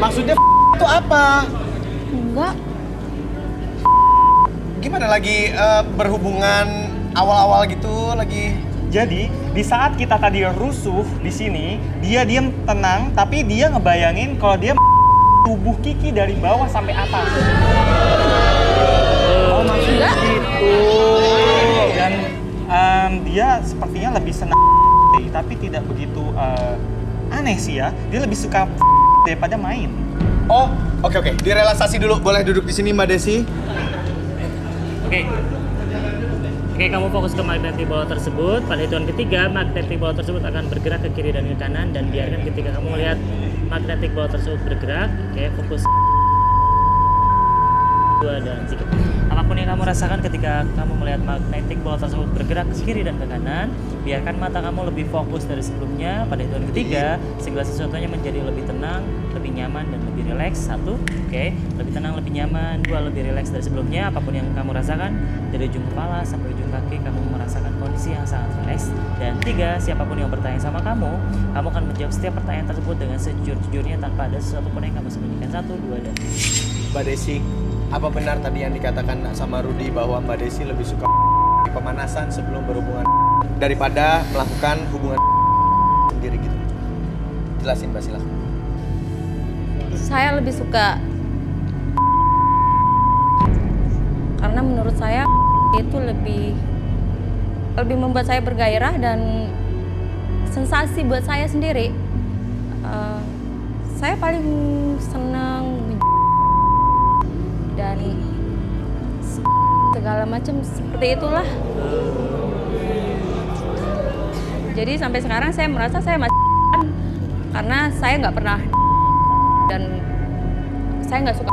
Maksudnya itu apa? Enggak. Gimana lagi berhubungan awal-awal gitu lagi? Jadi di saat kita tadi rusuh di sini, dia diem tenang, tapi dia ngebayangin kalau dia tubuh Kiki dari bawah sampai atas. Oh maksudnya gitu. Dan dia sepertinya lebih senang, tapi tidak begitu aneh sih ya. Dia lebih suka daripada main. Oh, oke. Direlaksasi dulu. Boleh duduk di sini, Mbak Desi? Oke, kamu fokus ke magnetic bola tersebut. Pada hitungan ketiga, magnetic bola tersebut akan bergerak ke kiri dan ke kanan, dan biarkan ketika kamu melihat magnetic bola tersebut bergerak, oke, fokus 2 dan sikit. Apapun yang kamu rasakan ketika kamu melihat magnetic bola tersebut bergerak ke kiri dan ke kanan, biarkan mata kamu lebih fokus dari sebelumnya. Pada hitungan ketiga, segala sesuatunya menjadi lebih tenang, lebih nyaman, dan lebih rileks. 1, oke, lebih tenang, lebih nyaman. 2, lebih rileks dari sebelumnya. Apapun yang kamu rasakan, dari ujung kepala sampai ujung kaki, kamu merasakan kondisi yang sangat rileks. Dan 3, siapapun yang bertanya sama kamu akan menjawab setiap pertanyaan tersebut dengan sejujur-jujurnya tanpa ada sesuatu pun yang kamu sembunyikan. 1, 2, dan 3. Mbak Desi, apa benar tadi yang dikatakan sama Rudy bahwa Mbak Desi lebih suka pemanasan sebelum berhubungan daripada melakukan hubungan sendiri gitu? Jelasin, Mbak, silakan. Saya lebih suka karena menurut saya itu lebih membuat saya bergairah dan sensasi buat saya sendiri. Saya paling senang dan segala macam seperti itulah. Jadi sampai sekarang saya merasa saya masih karena saya nggak pernah dan saya nggak suka.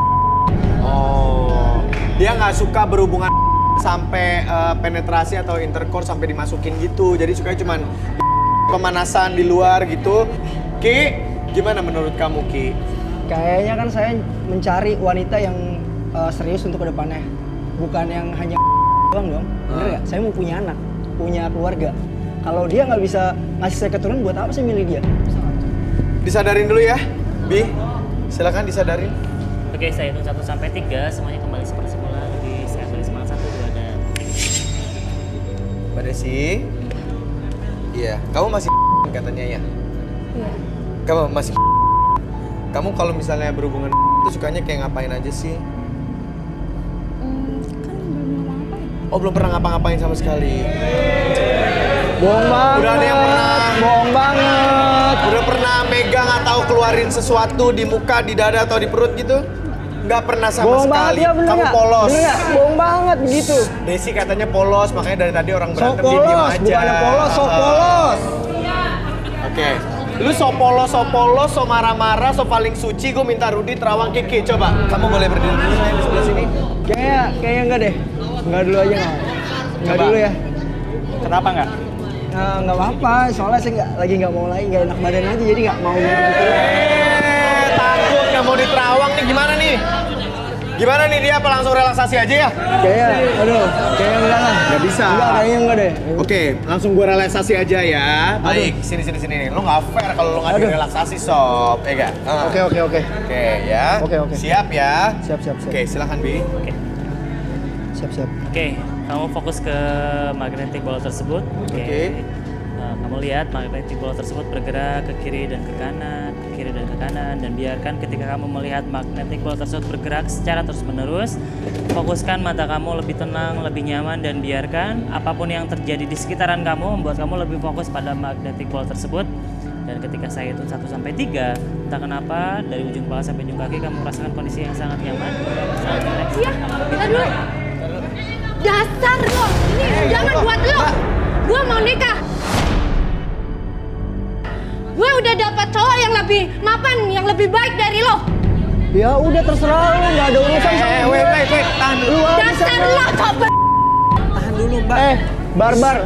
Oh, dia nggak suka berhubungan sampai penetrasi atau intercourse sampai dimasukin gitu. Jadi sukanya cuman pemanasan di luar gitu. Ki, gimana menurut kamu, Ki? Kayaknya kan saya mencari wanita yang serius untuk kedepannya, bukan yang hanya doang dong. Bener ya? Saya mau punya anak, punya keluarga. Kalau dia nggak bisa ngasih saya keturunan, buat apa sih milih dia? Disadarin dulu ya, Bi. Silakan disadarin. Oke, saya hitung 1 sampai 3, semuanya kembali seperti semula. Lebih saya beri semangat. 1, 2, dan 3. Mbak Desi, iya, kamu masih katanya ya? Iya. Kamu masih. Kamu kalau misalnya berhubungan itu sukanya kayak ngapain aja sih? Kan belum ngapa-ngapain. Oh, belum pernah ngapa-ngapain sama sekali. Bohong banget. Udah ada yang pernah. Bohong banget. Udah pernah megang atau keluarin sesuatu di muka, di dada atau di perut gitu? Nggak pernah sama Bohong sekali. banget ya, bener Kamu nggak? polos. Bener nggak? Bohong banget begitu. Desi katanya polos, makanya dari tadi orang Sok berantem dia diem polos, aja. bukannya polos, sok polos. Oke. Lu so polos, so marah-marah, so paling suci. Gue minta Rudy terawang Kiki. Coba, kamu boleh berdiri dulu saya di sebelah sini. Kayaknya enggak deh. Enggak dulu aja nggak. Enggak Coba. dulu ya. Kenapa nggak? Nggak apa-apa, soalnya saya nggak mau lagi, nggak enak badan aja, jadi nggak mau gitu. Takut nggak mau diterawang nih, gimana nih? Gimana nih dia? Apa langsung relaksasi aja ya? Kayaknya, aduh, kayaknya enggak lah. Nggak bisa. Enggak, kayaknya enggak deh. Oke, langsung gue relaksasi aja ya. Baik, sini. Lo nggak fair kalau lo nggak direlaksasi, Sob. Ega. Oke. Oke ya. Oke. Siap ya? Siap. Oke, silakan Bi. Oke. Siap. Oke, kamu fokus ke magnetic bola tersebut. Oke. Kamu lihat magnetic bola tersebut bergerak ke kiri dan ke kanan, dan biarkan ketika kamu melihat magnetic bola tersebut bergerak secara terus-menerus, fokuskan mata kamu lebih tenang, lebih nyaman, dan biarkan apapun yang terjadi di sekitaran kamu membuat kamu lebih fokus pada magnetic bola tersebut. Dan ketika saya hitung 1 sampai 3, entah kenapa dari ujung kepala sampai ujung kaki kamu merasakan kondisi yang sangat nyaman, sangat rileks. Iya, kita dulu. Dasar lo, ini jangan buat lo. Gue mau nikah. Gue udah dapat cowok yang lebih mapan, yang lebih baik dari lo. Ya udah terserah lu, nggak ada urusan sama gue. Wait, tahan dulu. Dasar lo coba. Tahan dulu, Mbak. Barbar,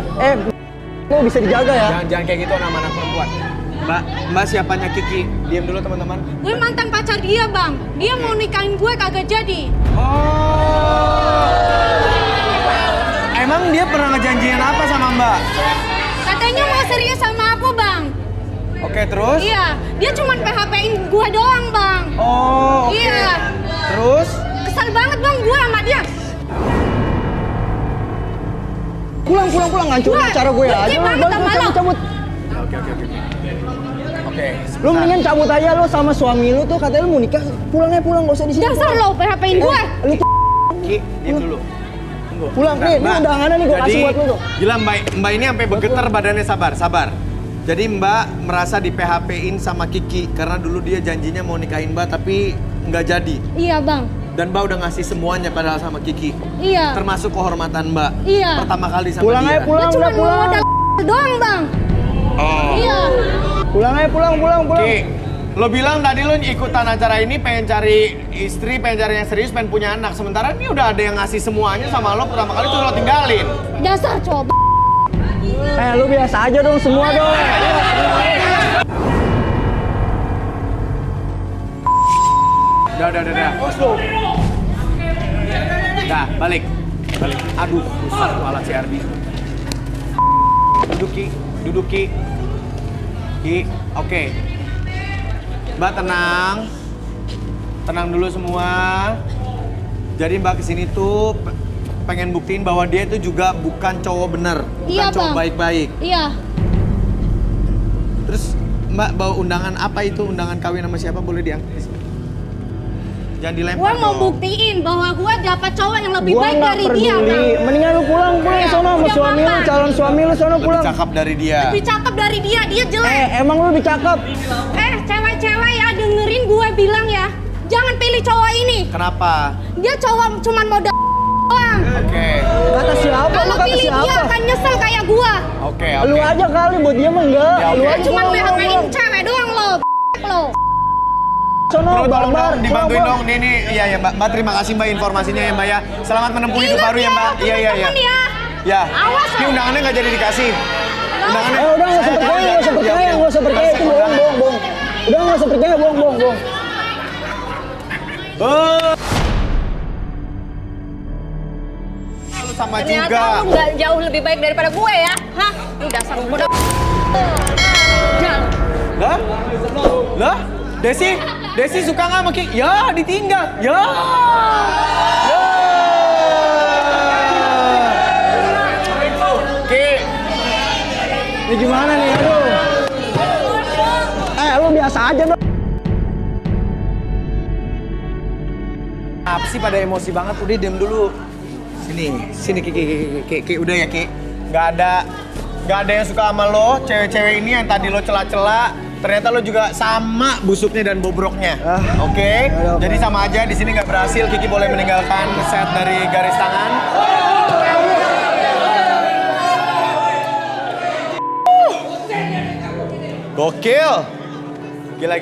lu bisa dijaga ya. Jangan kayak gitu sama anak perempuan. Mbak siapanya Kiki? Diam dulu teman-teman. Gue mantan pacar dia, Bang. Dia mau nikahin gue kagak jadi. Emang dia pernah ngejanjiin apa sama Mbak? Katanya mau serius sama aku, Bang. Oke, terus? Iya, dia cuma PHP-in gue doang, Bang. Oh, oke. Iya. Terus? Kesal banget, Bang, gue sama dia. Pulang, ngancurin acara gue aja. Benci banget sama lo. Cabut. Oke. Lu mendingan cabut aja lo sama suami lu tuh, katanya lu mau nikah. Pulang, nggak usah di sini. Dasar lo PHP-in gue. Lu tuh Ki, diam dulu. Tunggu. pulang nih, ini undangannya nih gue kasih buat lu tuh. Gila Mbak ini sampai bergetar badannya, sabar. Jadi Mbak merasa di PHP-in sama Kiki karena dulu dia janjinya mau nikahin Mbak tapi nggak jadi. Iya, Bang. Dan Mbak udah ngasih semuanya padahal sama Kiki. Iya. Termasuk kehormatan Mbak. Iya. Pertama kali sama pulang dia. Aja, pulang, cuma pulang. modal doang, Bang. Oh. Iya. Pulang aja, pulang. Ki, lo bilang tadi lo ikutan acara ini pengen cari istri, pengen cari yang serius, pengen punya anak. Sementara ini udah ada yang ngasih semuanya sama lo pertama kali tuh lo tinggalin. Dasar coba. Lu biasa aja dong semua dong. Udah. Dah, balik. Aduh, rusak tuh alat si Arbi. Duduk Ki. Ki, oke. Mbak tenang dulu semua. Jadi Mbak kesini tuh pengen buktiin bahwa dia itu juga bukan cowok bener, bukan cowok baik-baik. Iya. Terus Mbak bawa undangan apa itu? Undangan kawin sama siapa? Boleh diangkat? Jangan dilempar Gue mau dong. buktiin bahwa gue dapat cowok yang lebih Gua baik nggak dari dia, peduli. Bang. Mendingan lu pulang Iya, sono sama udah suami lu, mapan. calon suami lu sono Lebih pulang. cakep dari dia. Lebih cakep dari dia jelek. Emang lu lebih cakep? Cewek-cewek ya dengerin gue bilang ya, jangan pilih cowok ini. Kenapa? Dia cowok cuman modal doang. Oke. Kata siapa? Lu Kalau kata pilih dia siapa? akan nyesel kayak gue. Oke. Lu aja kali, buat dia mah enggak. Ya, Lu oke. aja Cuman pulang. PHP-in cewek doang lo. Sono Bro, tolong barbar. dong dibantuin dong. Nih. Iya Mbak. Terima kasih Mbak informasinya ya Mbak ya. Selamat menempuh hidup baru ya Mbak. Iya. Ya. Awas Ini undangannya nggak jadi dikasih. Undangannya. Udah nggak usah percaya, itu bohong. Udah nggak usah percaya, bohong. Lu sama Ternyata juga. lu nggak jauh lebih baik daripada gue ya. Hah? Lu dasar bodoh. Lah? Desi suka nggak sama Ki? Ya, ditinggal. Ya. Ki. Ini gimana nih, aduh. Lu biasa aja dong. Apa sih pada emosi banget? Udah diam dulu. Sini Ki, udah ya Ki. Gak ada yang suka sama lo, cewek-cewek ini yang tadi lo cela-cela, ternyata lo juga sama busuknya dan bobroknya. Oke? Jadi sama aja, di sini nggak berhasil. Kiki boleh meninggalkan set dari garis tangan. Gokil. Gila.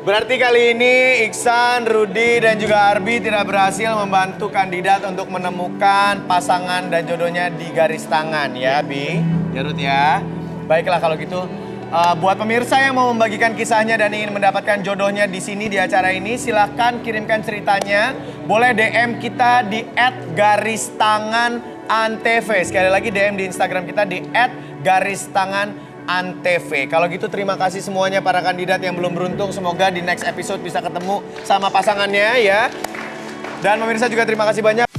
Berarti kali ini Iksan, Rudy, dan juga Arbi tidak berhasil membantu kandidat untuk menemukan pasangan dan jodohnya di garis tangan ya, Bi. Ya, Rud ya. Baiklah kalau gitu, Buat pemirsa yang mau membagikan kisahnya dan ingin mendapatkan jodohnya di sini di acara ini, silahkan kirimkan ceritanya. Boleh DM kita di @garistanganantv. Sekali lagi DM di Instagram kita di @garistanganantv. Kalau gitu terima kasih semuanya para kandidat yang belum beruntung. Semoga di next episode bisa ketemu sama pasangannya ya. Dan pemirsa juga terima kasih banyak.